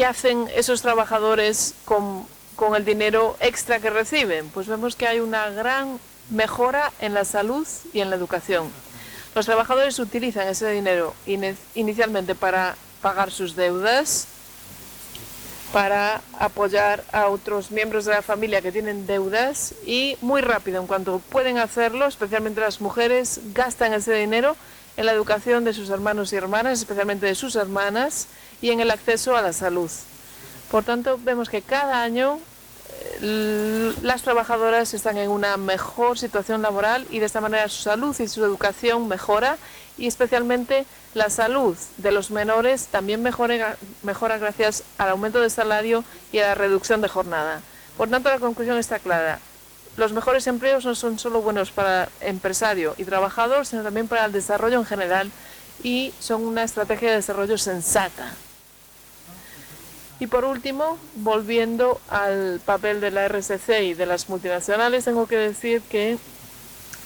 hacen esos trabajadores con el dinero extra que reciben. Pues vemos que hay una gran mejora en la salud y en la educación. Los trabajadores utilizan ese dinero inicialmente para pagar sus deudas, para apoyar a otros miembros de la familia que tienen deudas y muy rápido, en cuanto pueden hacerlo, especialmente las mujeres, gastan ese dinero en la educación de sus hermanos y hermanas, especialmente de sus hermanas, y en el acceso a la salud. Por tanto, vemos que cada año las trabajadoras están en una mejor situación laboral y de esta manera su salud y su educación mejora, y especialmente la salud de los menores también mejora gracias al aumento de salario y a la reducción de jornada. Por tanto, la conclusión está clara. Los mejores empleos no son solo buenos para empresario y trabajador, sino también para el desarrollo en general, y son una estrategia de desarrollo sensata. Y por último, volviendo al papel de la RSC y de las multinacionales, tengo que decir que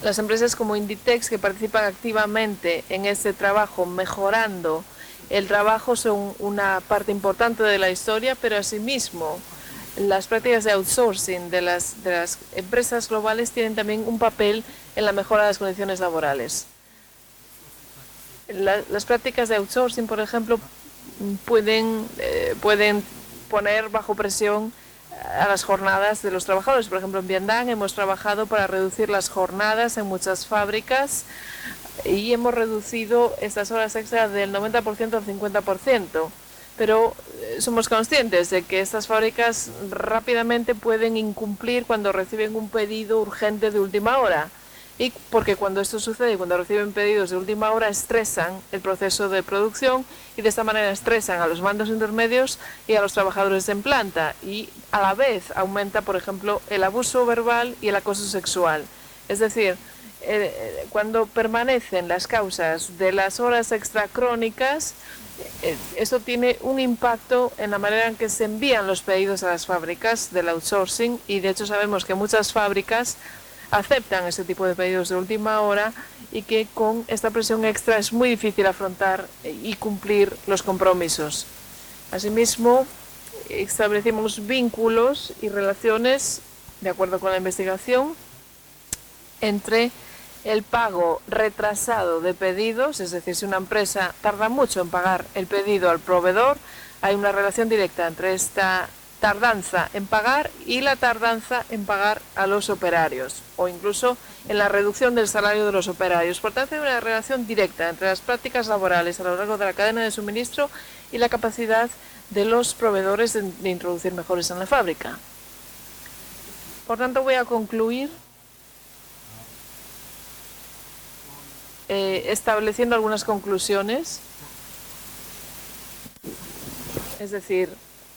las empresas como Inditex, que participan activamente en este trabajo, mejorando el trabajo, son una parte importante de la historia, pero asimismo las prácticas de outsourcing de las empresas globales tienen también un papel en la mejora de las condiciones laborales. Las prácticas de outsourcing, por ejemplo, pueden poner bajo presión a las jornadas de los trabajadores. Por ejemplo, en Vietnam hemos trabajado para reducir las jornadas en muchas fábricas y hemos reducido estas horas extra del 90% al 50%. Pero somos conscientes de que estas fábricas rápidamente pueden incumplir cuando reciben un pedido urgente de última hora. Y porque cuando esto sucede, cuando reciben pedidos de última hora, estresan el proceso de producción y de esta manera estresan a los mandos intermedios y a los trabajadores en planta, y a la vez aumenta, por ejemplo, el abuso verbal y el acoso sexual. Es decir, cuando permanecen las causas de las horas extra crónicas, esto tiene un impacto en la manera en que se envían los pedidos a las fábricas del outsourcing, y de hecho sabemos que muchas fábricas aceptan este tipo de pedidos de última hora y que con esta presión extra es muy difícil afrontar y cumplir los compromisos. Asimismo, establecimos vínculos y relaciones, de acuerdo con la investigación, entre el pago retrasado de pedidos, es decir, si una empresa tarda mucho en pagar el pedido al proveedor, hay una relación directa entre esta tardanza en pagar y la tardanza en pagar a los operarios, o incluso en la reducción del salario de los operarios. Por tanto, hay una relación directa entre las prácticas laborales a lo largo de la cadena de suministro y la capacidad de los proveedores de introducir mejoras en la fábrica. Por tanto, voy a concluir estableciendo algunas conclusiones, es decir,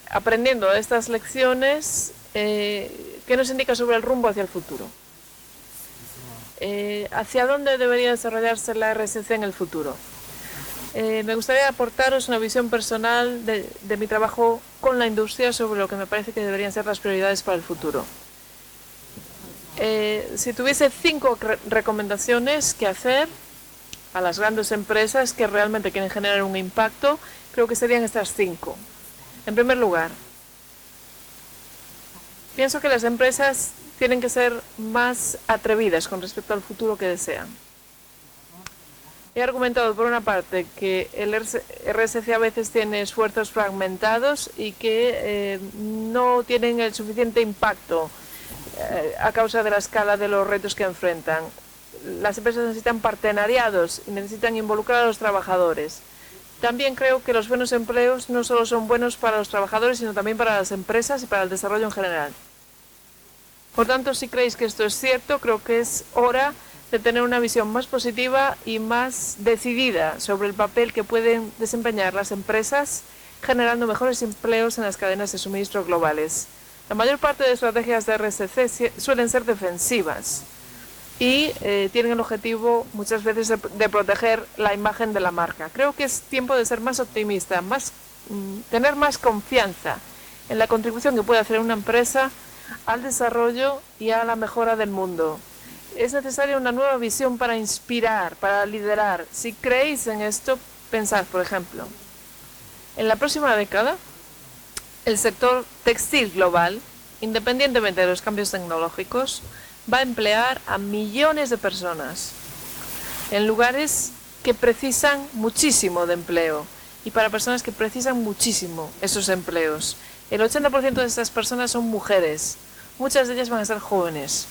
aprendiendo estas lecciones, ¿qué nos indica sobre el rumbo hacia el futuro? ¿Hacia dónde debería desarrollarse la RSC en el futuro? Me gustaría aportaros una visión personal de mi trabajo con la industria sobre lo que me parece que deberían ser las prioridades para el futuro. Si tuviese 5 recomendaciones que hacer a las grandes empresas que realmente quieren generar un impacto, creo que serían estas 5. En primer lugar, pienso que las empresas tienen que ser más atrevidas con respecto al futuro que desean. He argumentado, por una parte, que el RSC a veces tiene esfuerzos fragmentados y que no tienen el suficiente impacto a causa de la escala de los retos que enfrentan. Las empresas necesitan partenariados y necesitan involucrar a los trabajadores. También creo que los buenos empleos no solo son buenos para los trabajadores, sino también para las empresas y para el desarrollo en general. Por tanto, si creéis que esto es cierto, creo que es hora de tener una visión más positiva y más decidida sobre el papel que pueden desempeñar las empresas generando mejores empleos en las cadenas de suministro globales. La mayor parte de estrategias de RSC suelen ser defensivas y tienen el objetivo muchas veces de proteger la imagen de la marca. Creo que es tiempo de ser más optimista, tener más confianza en la contribución que puede hacer una empresa al desarrollo y a la mejora del mundo. Es necesaria una nueva visión para inspirar, para liderar. Si creéis en esto, pensad, por ejemplo, en la próxima década, el sector textil global, independientemente de los cambios tecnológicos, va a emplear a millones de personas en lugares que precisan muchísimo de empleo y para personas que precisan muchísimo esos empleos. El 80% de estas personas son mujeres, muchas de ellas van a ser jóvenes,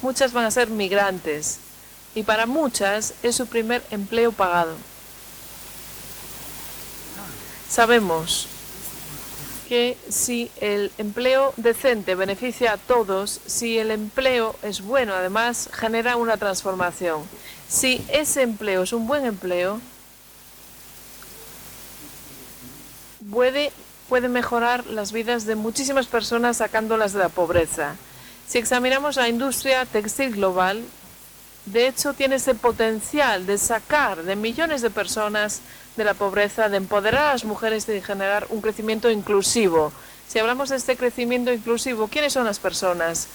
muchas van a ser migrantes y para muchas es su primer empleo pagado. Sabemos que si el empleo decente beneficia a todos, si el empleo es bueno, además genera una transformación. Si ese empleo es un buen empleo, puede mejorar las vidas de muchísimas personas sacándolas de la pobreza. Si examinamos la industria textil global, de hecho tiene ese potencial de sacar de millones de personas de la pobreza, de empoderar a las mujeres y de generar un crecimiento inclusivo. Si hablamos de este crecimiento inclusivo, ¿quiénes son las personas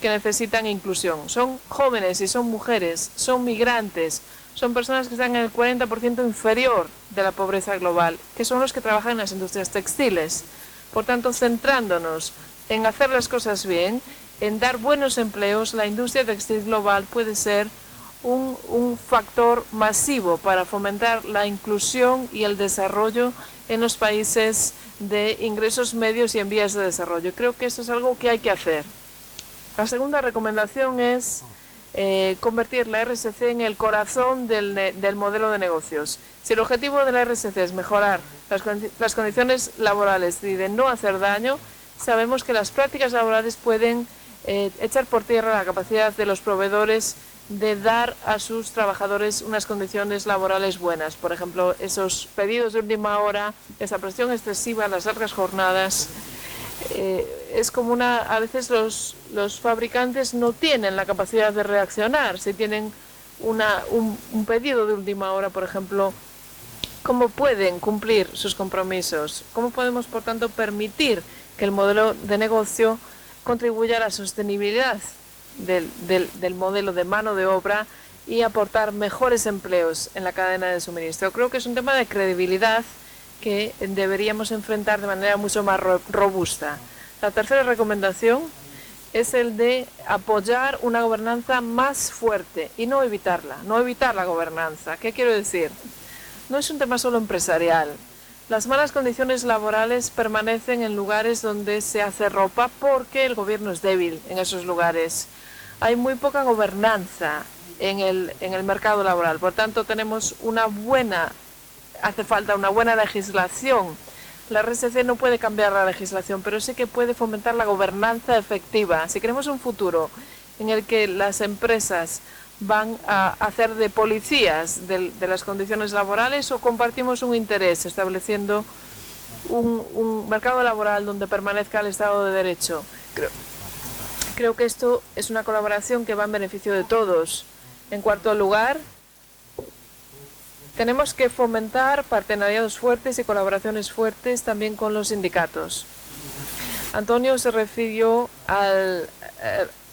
que necesitan inclusión? Son jóvenes y son mujeres, son migrantes, son personas que están en el 40% inferior de la pobreza global, que son los que trabajan en las industrias textiles. Por tanto, centrándonos en hacer las cosas bien, en dar buenos empleos, la industria textil global puede ser un factor masivo para fomentar la inclusión y el desarrollo en los países de ingresos medios y en vías de desarrollo. Creo que esto es algo que hay que hacer. La segunda recomendación es convertir la RSC en el corazón del modelo de negocios. Si el objetivo de la RSC es mejorar las condiciones laborales y de no hacer daño, sabemos que las prácticas laborales pueden echar por tierra la capacidad de los proveedores de dar a sus trabajadores unas condiciones laborales buenas. Por ejemplo, esos pedidos de última hora, esa presión excesiva, las largas jornadas. Es como a veces los fabricantes no tienen la capacidad de reaccionar. Si tienen un pedido de última hora, por ejemplo, ¿cómo pueden cumplir sus compromisos? ¿Cómo podemos, por tanto, permitir que el modelo de negocio contribuya a la sostenibilidad del modelo de mano de obra y aportar mejores empleos en la cadena de suministro. Creo que es un tema de credibilidad que deberíamos enfrentar de manera mucho más robusta. La tercera recomendación es el de apoyar una gobernanza más fuerte y no evitar la gobernanza. ¿Qué quiero decir? No es un tema solo empresarial. Las malas condiciones laborales permanecen en lugares donde se hace ropa porque el gobierno es débil en esos lugares. Hay muy poca gobernanza en el mercado laboral. Por tanto, hace falta una buena legislación. La RSC no puede cambiar la legislación, pero sí que puede fomentar la gobernanza efectiva. Si queremos un futuro en el que las empresas van a hacer de policías de las condiciones laborales, o compartimos un interés estableciendo un mercado laboral donde permanezca el Estado de Derecho. Creo que esto es una colaboración que va en beneficio de todos. En cuarto lugar, tenemos que fomentar partenariados fuertes y colaboraciones fuertes también con los sindicatos. Antonio se refirió al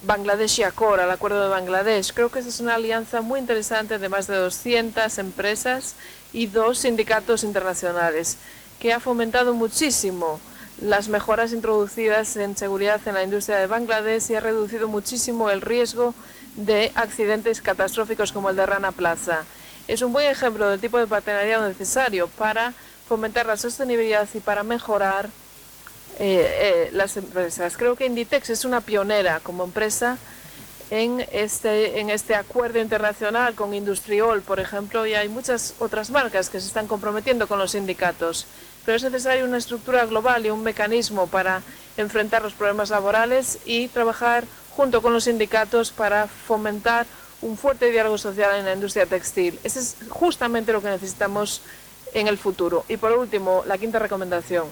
Bangladesh Accord, al acuerdo de Bangladesh. Creo que esa es una alianza muy interesante de más de 200 empresas y 2 sindicatos internacionales que ha fomentado muchísimo las mejoras introducidas en seguridad en la industria de Bangladesh y ha reducido muchísimo el riesgo de accidentes catastróficos como el de Rana Plaza. Es un buen ejemplo del tipo de partenariado necesario para fomentar la sostenibilidad y para mejorar las empresas. Creo que Inditex es una pionera como empresa en este acuerdo internacional con Industriol, por ejemplo, y hay muchas otras marcas que se están comprometiendo con los sindicatos. Pero es necesaria una estructura global y un mecanismo para enfrentar los problemas laborales y trabajar junto con los sindicatos para fomentar un fuerte diálogo social en la industria textil. Eso es justamente lo que necesitamos en el futuro. Y por último, la quinta recomendación.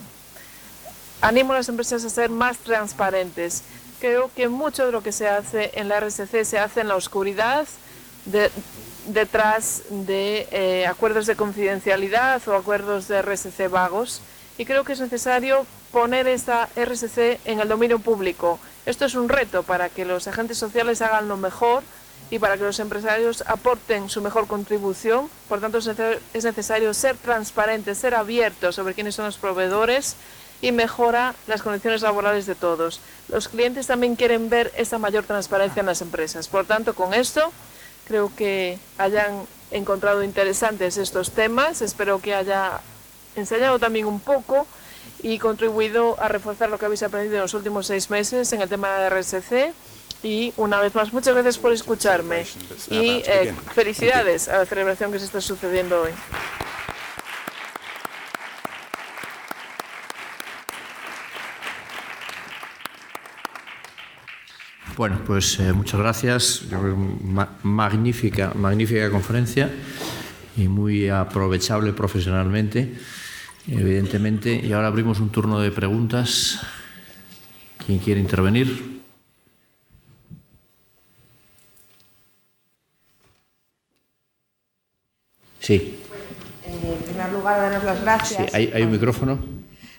Animo a las empresas a ser más transparentes. Creo que mucho de lo que se hace en la RSC se hace en la oscuridad, detrás de acuerdos de confidencialidad o acuerdos de RSC vagos. Y creo que es necesario poner esta RSC en el dominio público. Esto es un reto para que los agentes sociales hagan lo mejor y para que los empresarios aporten su mejor contribución. Por tanto, es necesario ser transparentes, ser abiertos sobre quiénes son los proveedores y mejora las condiciones laborales de todos. Los clientes también quieren ver esa mayor transparencia en las empresas. Por tanto, con esto, creo que hayan encontrado interesantes estos temas. Espero que haya enseñado también un poco y contribuido a reforzar lo que habéis aprendido en los últimos 6 meses en el tema de RSC. Y una vez más, muchas gracias por escucharme y felicidades a la celebración que se está sucediendo hoy. Bueno, pues muchas gracias. Magnífica conferencia y muy aprovechable profesionalmente, evidentemente. Y ahora abrimos un turno de preguntas. ¿Quién quiere intervenir? Sí. En primer lugar, daros las gracias. Sí, hay un micrófono.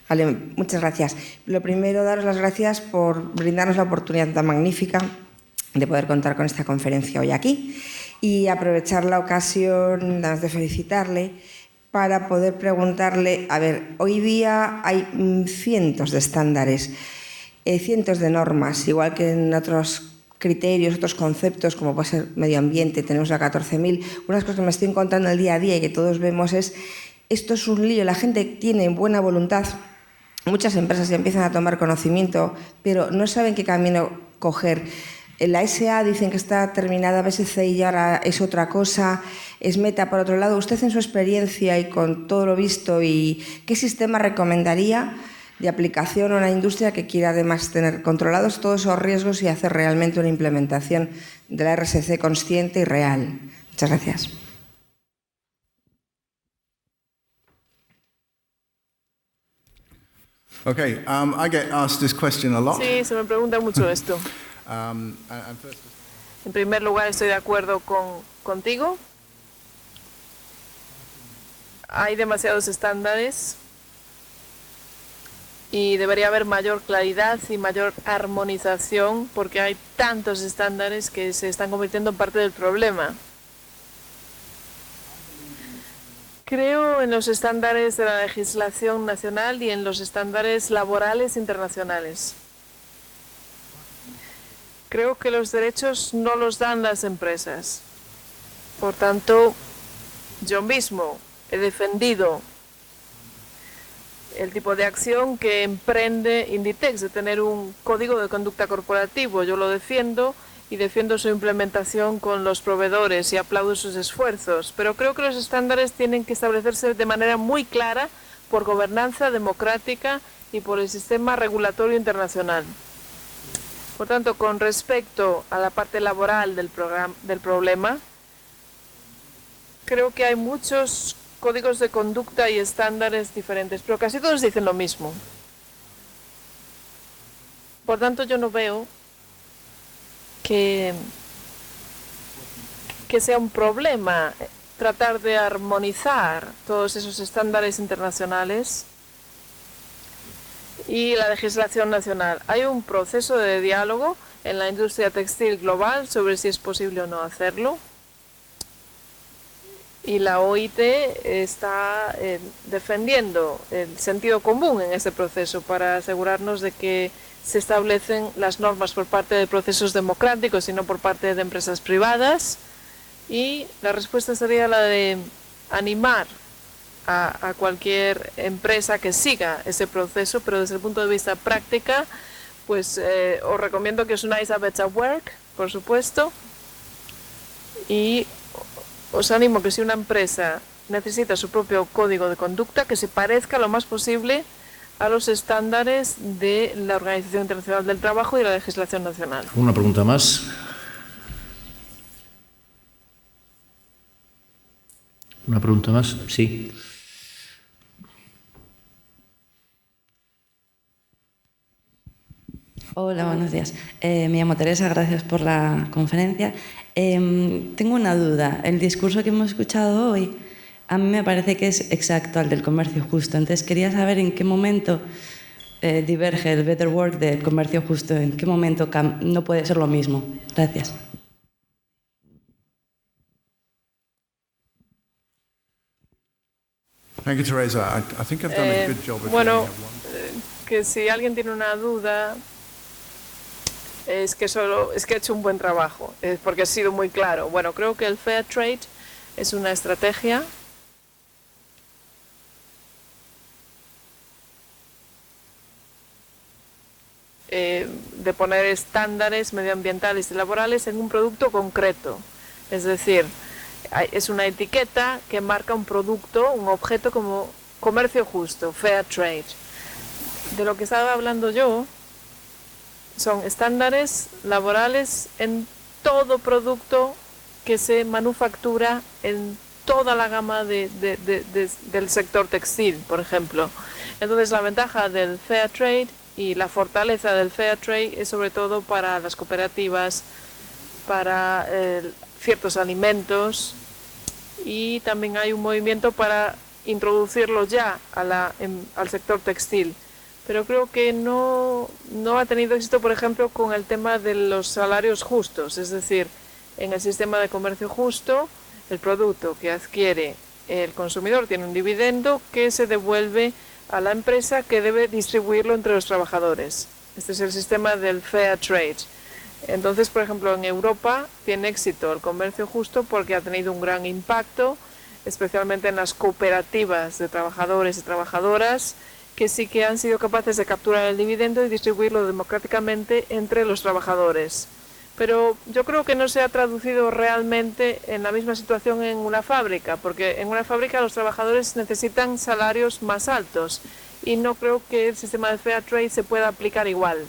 Vale, muchas gracias. Lo primero, daros las gracias por brindarnos la oportunidad tan magnífica de poder contar con esta conferencia hoy aquí y aprovechar la ocasión de felicitarle para poder preguntarle, a ver, hoy día hay cientos de estándares, cientos de normas, igual que en otros criterios, otros conceptos, como puede ser medio ambiente, tenemos la 14.000. Unas cosas que me estoy encontrando el día a día y que todos vemos es, esto es un lío, la gente tiene buena voluntad, muchas empresas ya empiezan a tomar conocimiento, pero no saben qué camino coger. La SA dicen que está terminada, BSC y ahora es otra cosa, es Meta por otro lado. Usted en su experiencia y con todo lo visto, ¿y qué sistema recomendaría de aplicación a una industria que quiera además tener controlados todos esos riesgos y hacer realmente una implementación de la RSC consciente y real? Muchas gracias. Okay, I get asked this question a lot. Sí, se me pregunta mucho esto. En primer lugar, estoy de acuerdo contigo. Hay demasiados estándares y debería haber mayor claridad y mayor armonización porque hay tantos estándares que se están convirtiendo en parte del problema. Creo en los estándares de la legislación nacional y en los estándares laborales internacionales. Creo que los derechos no los dan las empresas. Por tanto, yo mismo he defendido el tipo de acción que emprende Inditex, de tener un código de conducta corporativo. Yo lo defiendo y defiendo su implementación con los proveedores y aplaudo sus esfuerzos. Pero creo que los estándares tienen que establecerse de manera muy clara por gobernanza democrática y por el sistema regulatorio internacional. Por tanto, con respecto a la parte laboral del problema, creo que hay muchos códigos de conducta y estándares diferentes, pero casi todos dicen lo mismo. Por tanto, yo no veo que sea un problema tratar de armonizar todos esos estándares internacionales y la legislación nacional. Hay un proceso de diálogo en la industria textil global sobre si es posible o no hacerlo. Y la OIT está defendiendo el sentido común en ese proceso para asegurarnos de que se establecen las normas por parte de procesos democráticos y no por parte de empresas privadas. Y la respuesta sería la de animar a cualquier empresa que siga ese proceso, pero desde el punto de vista práctica, pues os recomiendo que os unáis a Better Work, por supuesto, y os animo que si una empresa necesita su propio código de conducta, que se parezca lo más posible a los estándares de la Organización Internacional del Trabajo y la legislación nacional. Una pregunta más. ¿Una pregunta más? Sí. Hola, buenos días. Me llamo Teresa, gracias por la conferencia. Tengo una duda. El discurso que hemos escuchado hoy a mí me parece que es exacto al del comercio justo. Entonces quería saber en qué momento diverge el Better Work del comercio justo, en qué momento no puede ser lo mismo. Gracias. Thank you, Teresa. I think I've done a good job of bueno, que si alguien tiene una duda, es que he hecho un buen trabajo, porque ha sido muy claro. Bueno, creo que el Fair Trade es una estrategia de poner estándares medioambientales y laborales en un producto concreto. Es decir, es una etiqueta que marca un producto, un objeto como comercio justo, Fair Trade. De lo que estaba hablando yo son estándares laborales en todo producto que se manufactura en toda la gama del sector textil, por ejemplo. Entonces, la ventaja del Fair Trade y la fortaleza del Fair Trade es sobre todo para las cooperativas, para ciertos alimentos, y también hay un movimiento para introducirlo ya al sector textil. Pero creo que no ha tenido éxito, por ejemplo, con el tema de los salarios justos. Es decir, en el sistema de comercio justo, el producto que adquiere el consumidor tiene un dividendo que se devuelve a la empresa que debe distribuirlo entre los trabajadores. Este es el sistema del Fair Trade. Entonces, por ejemplo, en Europa tiene éxito el comercio justo porque ha tenido un gran impacto, especialmente en las cooperativas de trabajadores y trabajadoras, que sí que han sido capaces de capturar el dividendo y distribuirlo democráticamente entre los trabajadores. Pero yo creo que no se ha traducido realmente en la misma situación en una fábrica, porque en una fábrica los trabajadores necesitan salarios más altos y no creo que el sistema de Fair Trade se pueda aplicar igual.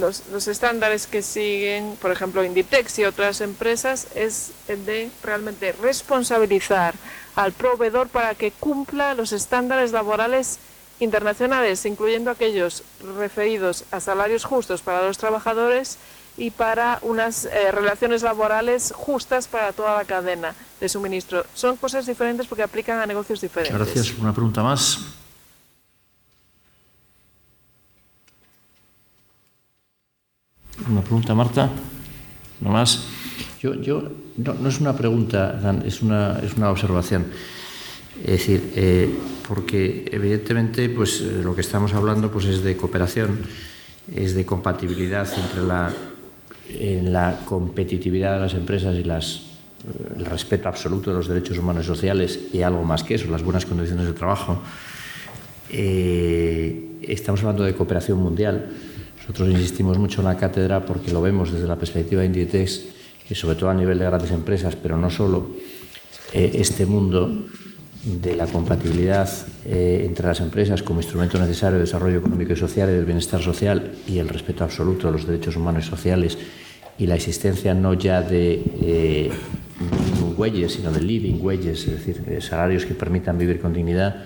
Los estándares que siguen, por ejemplo, Inditex y otras empresas, es el de realmente responsabilizar al proveedor para que cumpla los estándares laborales internacionales, incluyendo aquellos referidos a salarios justos para los trabajadores y para unas relaciones laborales justas para toda la cadena de suministro. Son cosas diferentes porque aplican a negocios diferentes. Gracias. Una pregunta más. una pregunta, Marta. No más. No es una pregunta, Dan, es una observación. Es decir, porque evidentemente pues, lo que estamos hablando pues, es de cooperación, es de compatibilidad entre la competitividad de las empresas y el respeto absoluto de los derechos humanos y sociales y algo más que eso, las buenas condiciones de trabajo. Estamos hablando de cooperación mundial. Nosotros insistimos mucho en la cátedra porque lo vemos desde la perspectiva de Inditex y sobre todo a nivel de grandes empresas, pero no solo, este mundo de la compatibilidad entre las empresas como instrumento necesario de desarrollo económico y social y del bienestar social y el respeto absoluto de los derechos humanos y sociales y la existencia no ya de minimum wages, sino de living wages, es decir, de salarios que permitan vivir con dignidad,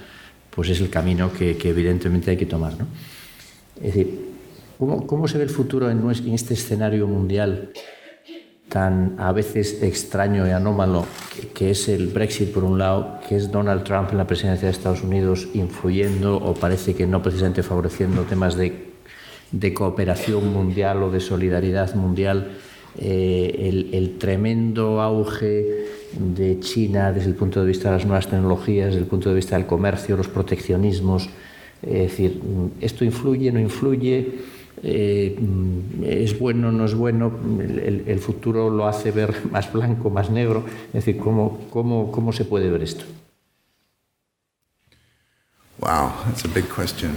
pues es el camino que evidentemente hay que tomar, ¿no? Es decir, ¿cómo se ve el futuro en este escenario mundial tan a veces extraño y anómalo que es el Brexit por un lado, que es Donald Trump en la presidencia de Estados Unidos influyendo o parece que no precisamente favoreciendo temas de cooperación mundial o de solidaridad mundial, el tremendo auge de China desde el punto de vista de las nuevas tecnologías, desde el punto de vista del comercio, los proteccionismos? Es decir, ¿esto influye, no influye? ¿Es bueno, no es bueno? ¿El futuro lo hace ver más blanco, más negro? Es decir, ¿cómo se puede ver esto? Wow, that's a big question.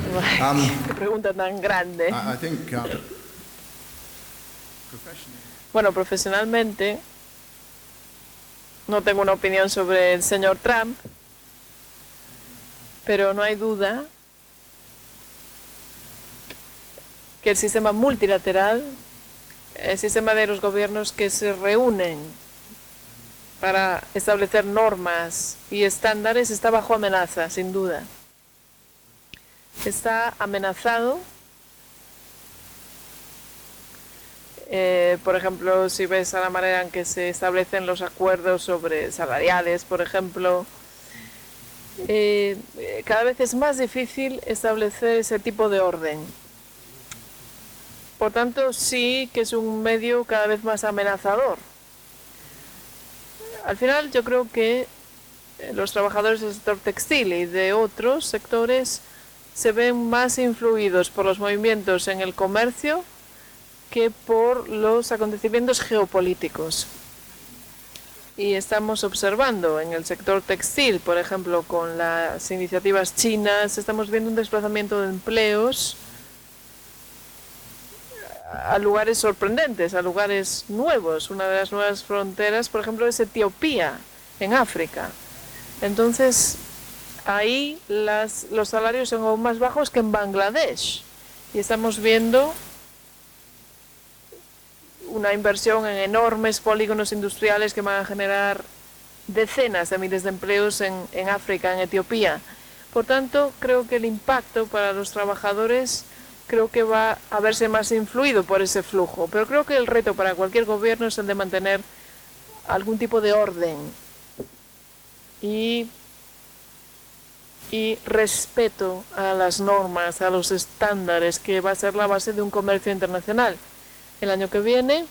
Qué pregunta tan grande. I think Bueno, profesionalmente no tengo una opinión sobre el señor Trump, pero no hay duda que el sistema multilateral, el sistema de los gobiernos que se reúnen para establecer normas y estándares, está bajo amenaza, sin duda. Está amenazado. Por ejemplo, si ves a la manera en que se establecen los acuerdos sobre salariales, por ejemplo, cada vez es más difícil establecer ese tipo de orden. Por tanto, sí que es un medio cada vez más amenazador. Al final, yo creo que los trabajadores del sector textil y de otros sectores se ven más influidos por los movimientos en el comercio que por los acontecimientos geopolíticos. Y estamos observando en el sector textil, por ejemplo, con las iniciativas chinas, estamos viendo un desplazamiento de empleos a lugares sorprendentes, a lugares nuevos. Una de las nuevas fronteras, por ejemplo, es Etiopía, en África. Entonces, ahí los salarios son aún más bajos que en Bangladesh. Y estamos viendo una inversión en enormes polígonos industriales que van a generar decenas de miles de empleos en África, en Etiopía. Por tanto, creo que el impacto para los trabajadores creo que va a verse más influido por ese flujo. Pero creo que el reto para cualquier gobierno es el de mantener algún tipo de orden y respeto a las normas, a los estándares, que va a ser la base de un comercio internacional. El año que viene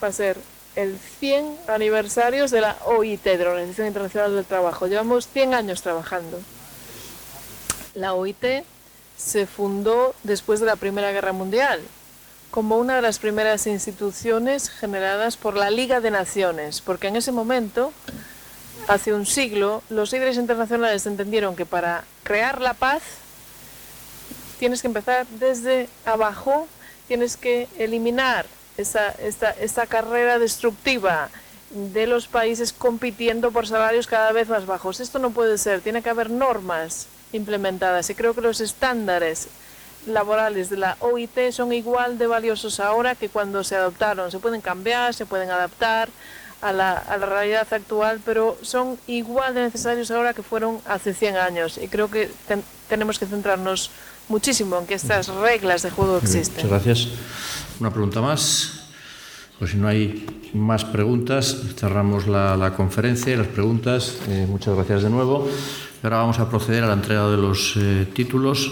va a ser el 100 aniversarios de la OIT, de la Organización Internacional del Trabajo. Llevamos 100 años trabajando. La OIT se fundó después de la Primera Guerra Mundial como una de las primeras instituciones generadas por la Liga de Naciones, porque en ese momento, hace un siglo, los líderes internacionales entendieron que para crear la paz tienes que empezar desde abajo, tienes que eliminar esta carrera destructiva de los países compitiendo por salarios cada vez más bajos. Esto no puede ser, tiene que haber normas implementadas y creo que los estándares laborales de la OIT son igual de valiosos ahora que cuando se adoptaron. Se pueden cambiar, se pueden adaptar a la realidad actual, pero son igual de necesarios ahora que fueron hace 100 años y creo que tenemos que centrarnos muchísimo en que estas reglas de juego existen. Muchas gracias. Una pregunta más. Pues si no hay más preguntas, cerramos la conferencia y las preguntas. Muchas gracias de nuevo. Ahora vamos a proceder a la entrega de los títulos.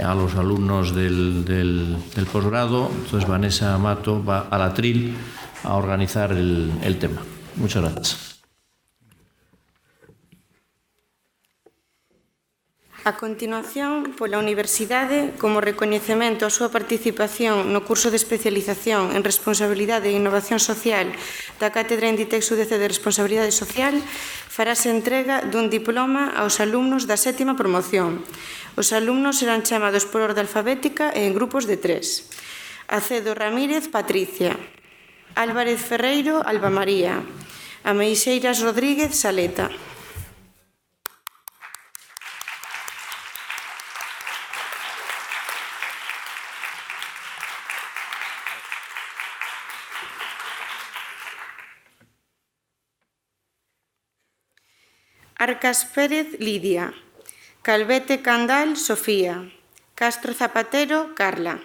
a los alumnos del posgrado. Entonces Vanessa Mato va al atril a organizar el tema. Muchas gracias. A continuación, pola Universidade, como recoñecemento a súa participación no curso de especialización en Responsabilidade e Innovación Social da Cátedra Inditex UDC de Responsabilidade Social, farase entrega dun diploma aos alumnos da 7ª promoción. Os alumnos serán chamados por orde alfabética e en grupos de 3. Acedo Ramírez, Patricia. Álvarez Ferreiro, Alba María. Ameixeiras Rodríguez, Saleta. Arcas Pérez, Lidia. Calvete Candal, Sofía. Castro Zapatero, Carla.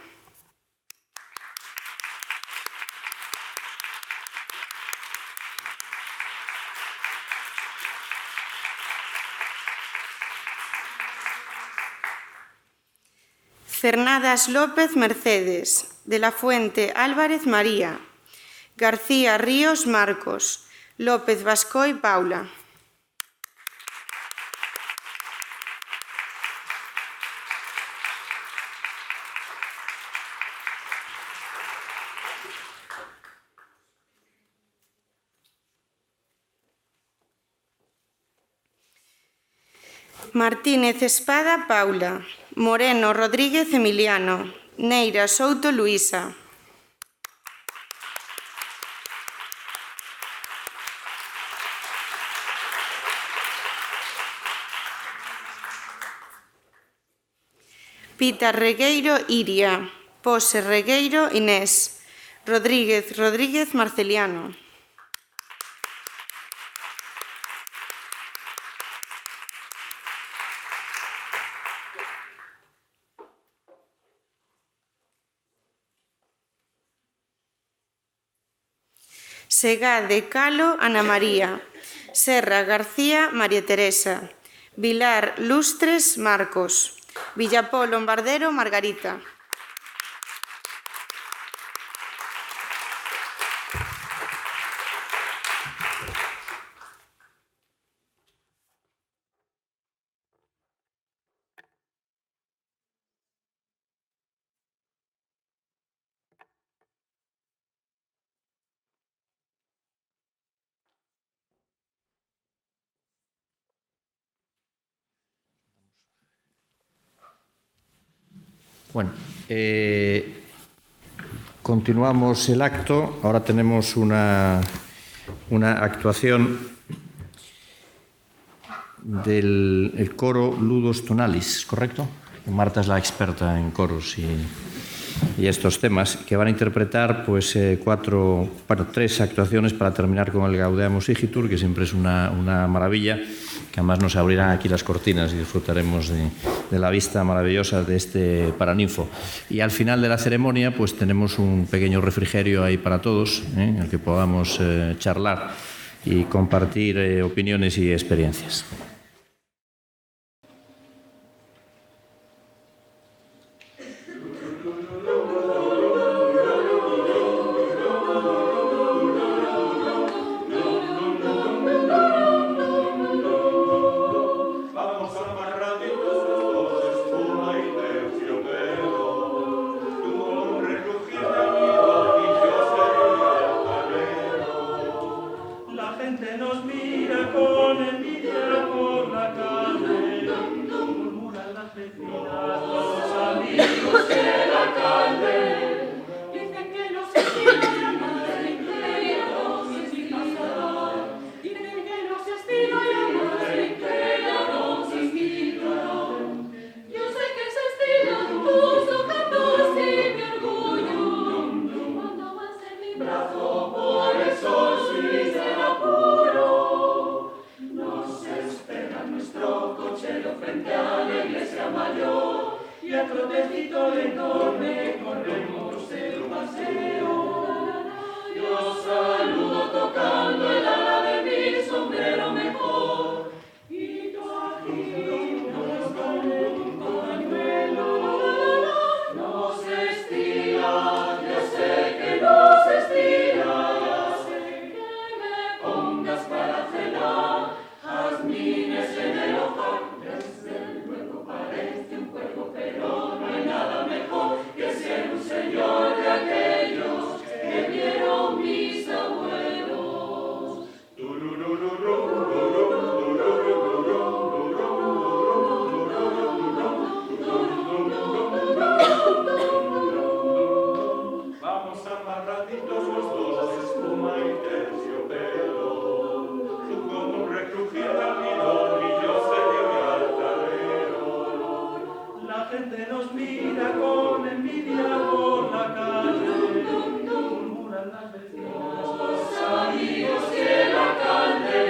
Cernadas López, Mercedes. De la Fuente Álvarez, María. García Ríos, Marcos. López Bascoy, Paula. Martínez Espada, Paula. Moreno Rodríguez, Emiliano. Neira Souto, Luisa. Pita Regueiro, Iria. Pose Regueiro, Inés. Rodríguez Rodríguez, Marceliano. Segade Calo, Ana María. Serra García, María Teresa. Vilar Lustres, Marcos. Villapó Lombardero, Margarita. Bueno, continuamos el acto. Ahora tenemos una actuación del coro Ludus Tonalis, ¿correcto? Marta es la experta en coros y estos temas, que van a interpretar pues, tres actuaciones para terminar con el Gaudeamus Igitur, que siempre es una maravilla, que además nos abrirán aquí las cortinas y disfrutaremos de la vista maravillosa de este Paraninfo. Y al final de la ceremonia pues tenemos un pequeño refrigerio ahí para todos, en el que podamos charlar y compartir opiniones y experiencias. Pañuelo gente nos mira con envidia por la calle, murmuran las vecinas, los amigos y el alcalde,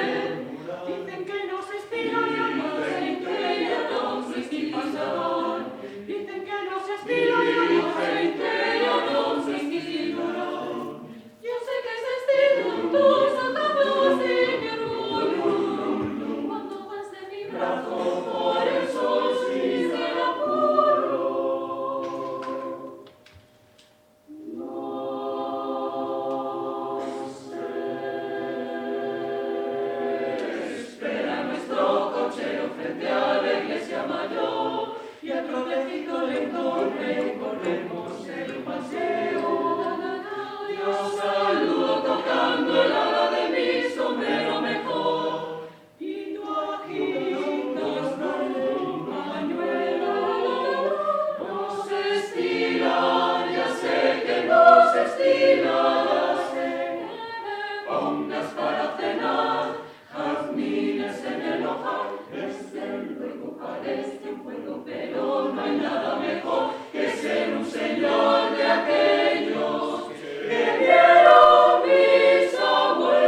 dicen que nos estira y dicen que ya no soy pasador, dicen que nos estira y dicen que ya no soy cinturón. Yo sé que se estiran tus zapatos y mi orgullo, cuando vas de mi brazo por el sol sin ser apuro. No sé. Espera nuestro cochero frente a la iglesia mayor y a trotecito lento recorremos el paseo. Yo saludo tocando el ala de mi sombrero mejor y tú agitas tu pañuelo. Nos estiran, ya sé que nos estiran, ya sé. Pongas para cenar, jazmines en el hojar. Desde luego parece un pueblo, pero no hay nada mejor que ser un señor de aquellos que vieron mis abuelos.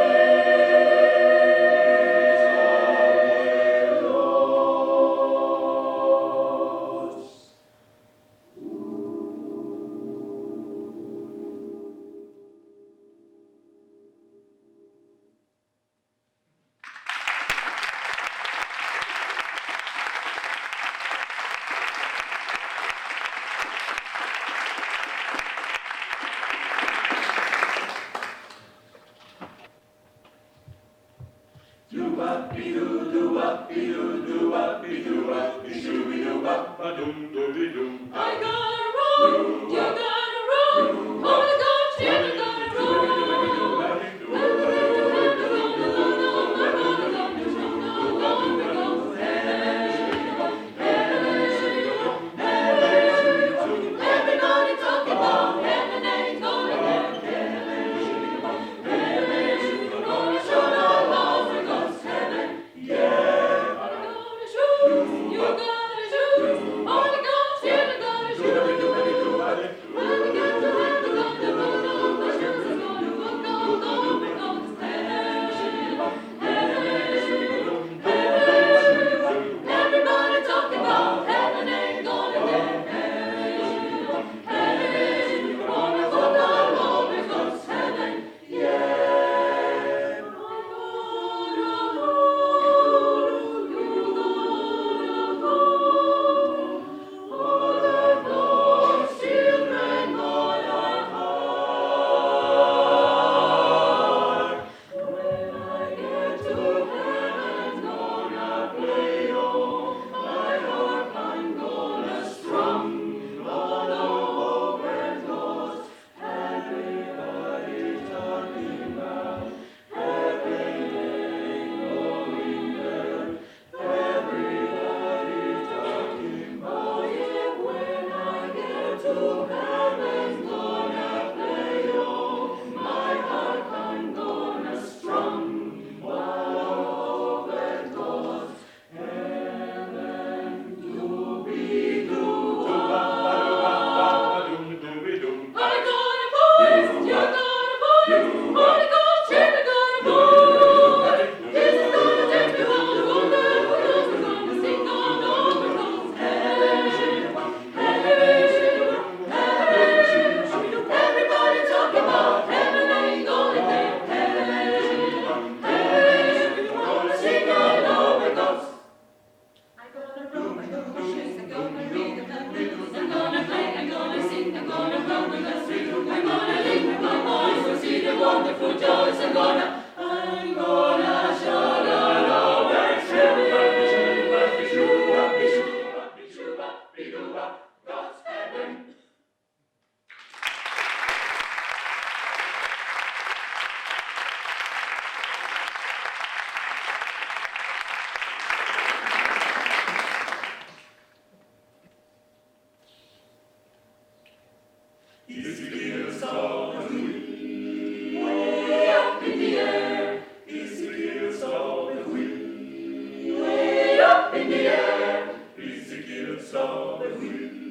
I gotta roll, you gotta roll, oh my God, you gotta roll. Everybody talking about heaven ain't gonna get heaven. Gonna show no love because heaven, yeah. Gotta shoot, you gotta shoot, oh my God, you gotta shoot. When we get to heaven, on the road, the shoes are gonna go, because heaven. Everybody talking about heaven ain't gonna get heaven. Gonna go down low because heaven, yeah. Wonderful joys, I'm gonna shout God's heaven. Ezekiel saw the wheel way up in the air. Ezekiel saw the wheel way up in the air. Ezekiel saw the wheel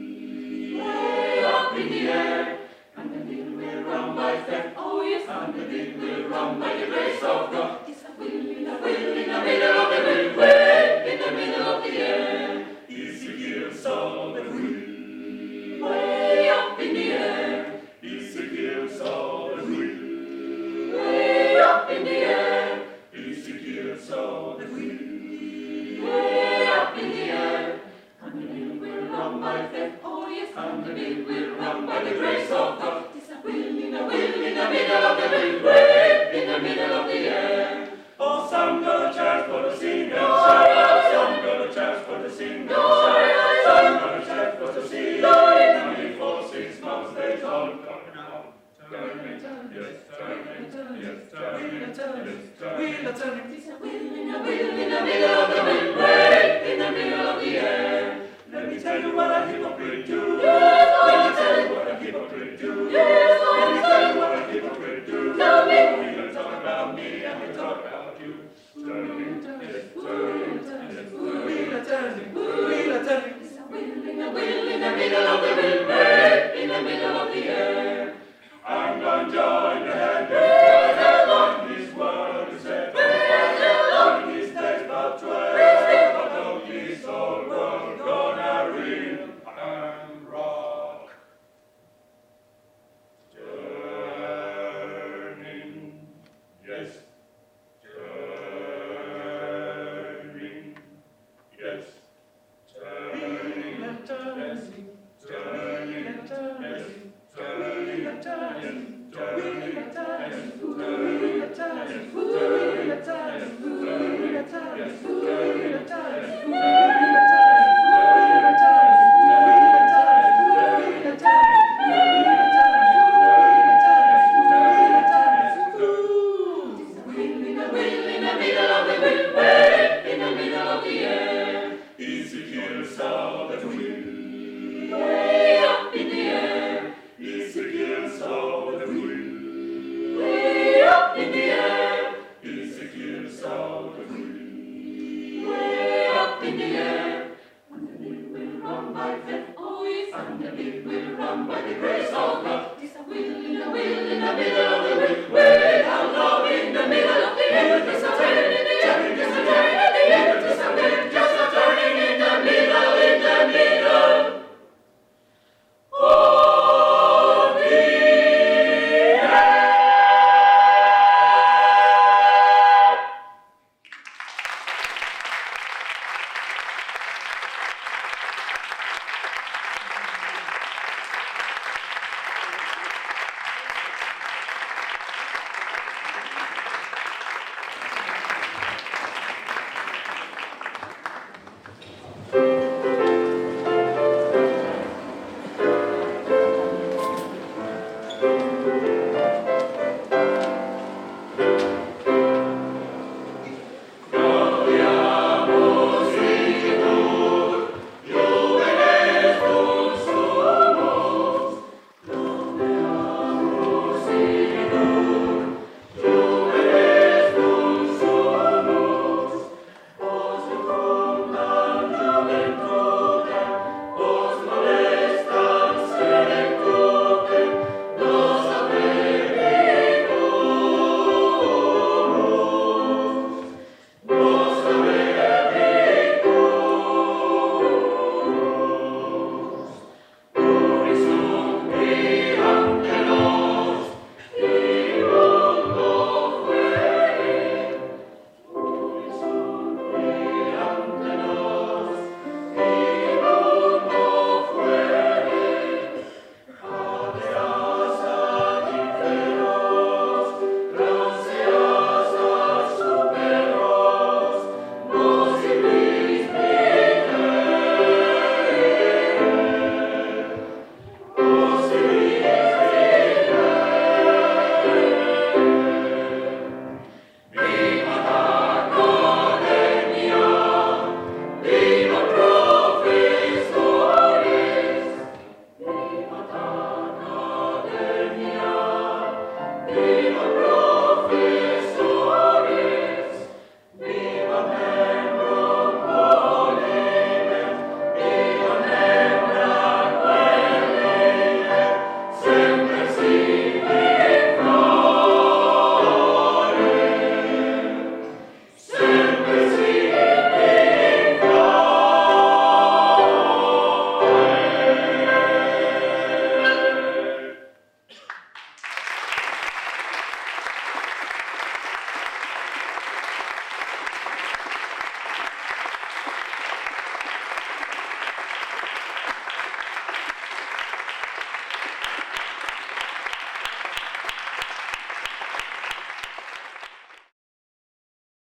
and the mill will run by the grace of God. Tis a will in the middle of the wind, way in the middle of the air. Oh, some go to church for the singing, some go to church for the singing, some go to church for the singing, and for 6 months they all come now. Turning, yes, turning, yes, turning, yes, wheel a turning. Tis a will in the middle of the wind, way in the middle of the air. Let me tell you what a hypocrite do. Let me tell you what a hypocrite do. Let me tell you what a hypocrite do. We don't talk about me and we talk about you. Turning, yes, turning, yes, wheel a turning, wheel a turning. It's a wheel in the middle of the wind, way in the middle of the air. I'm gonna join the hand when this world is set on these days but 12, but on this whole world gonna ring and rock. Turning, yes, turning, yes, turning and turning, turning and turning. Turning and turning, turning and turning, turning and turning, turning and turning, turning and turning, turning and turning, turning and by the grace of God. Tis a will in the middle of the wind, way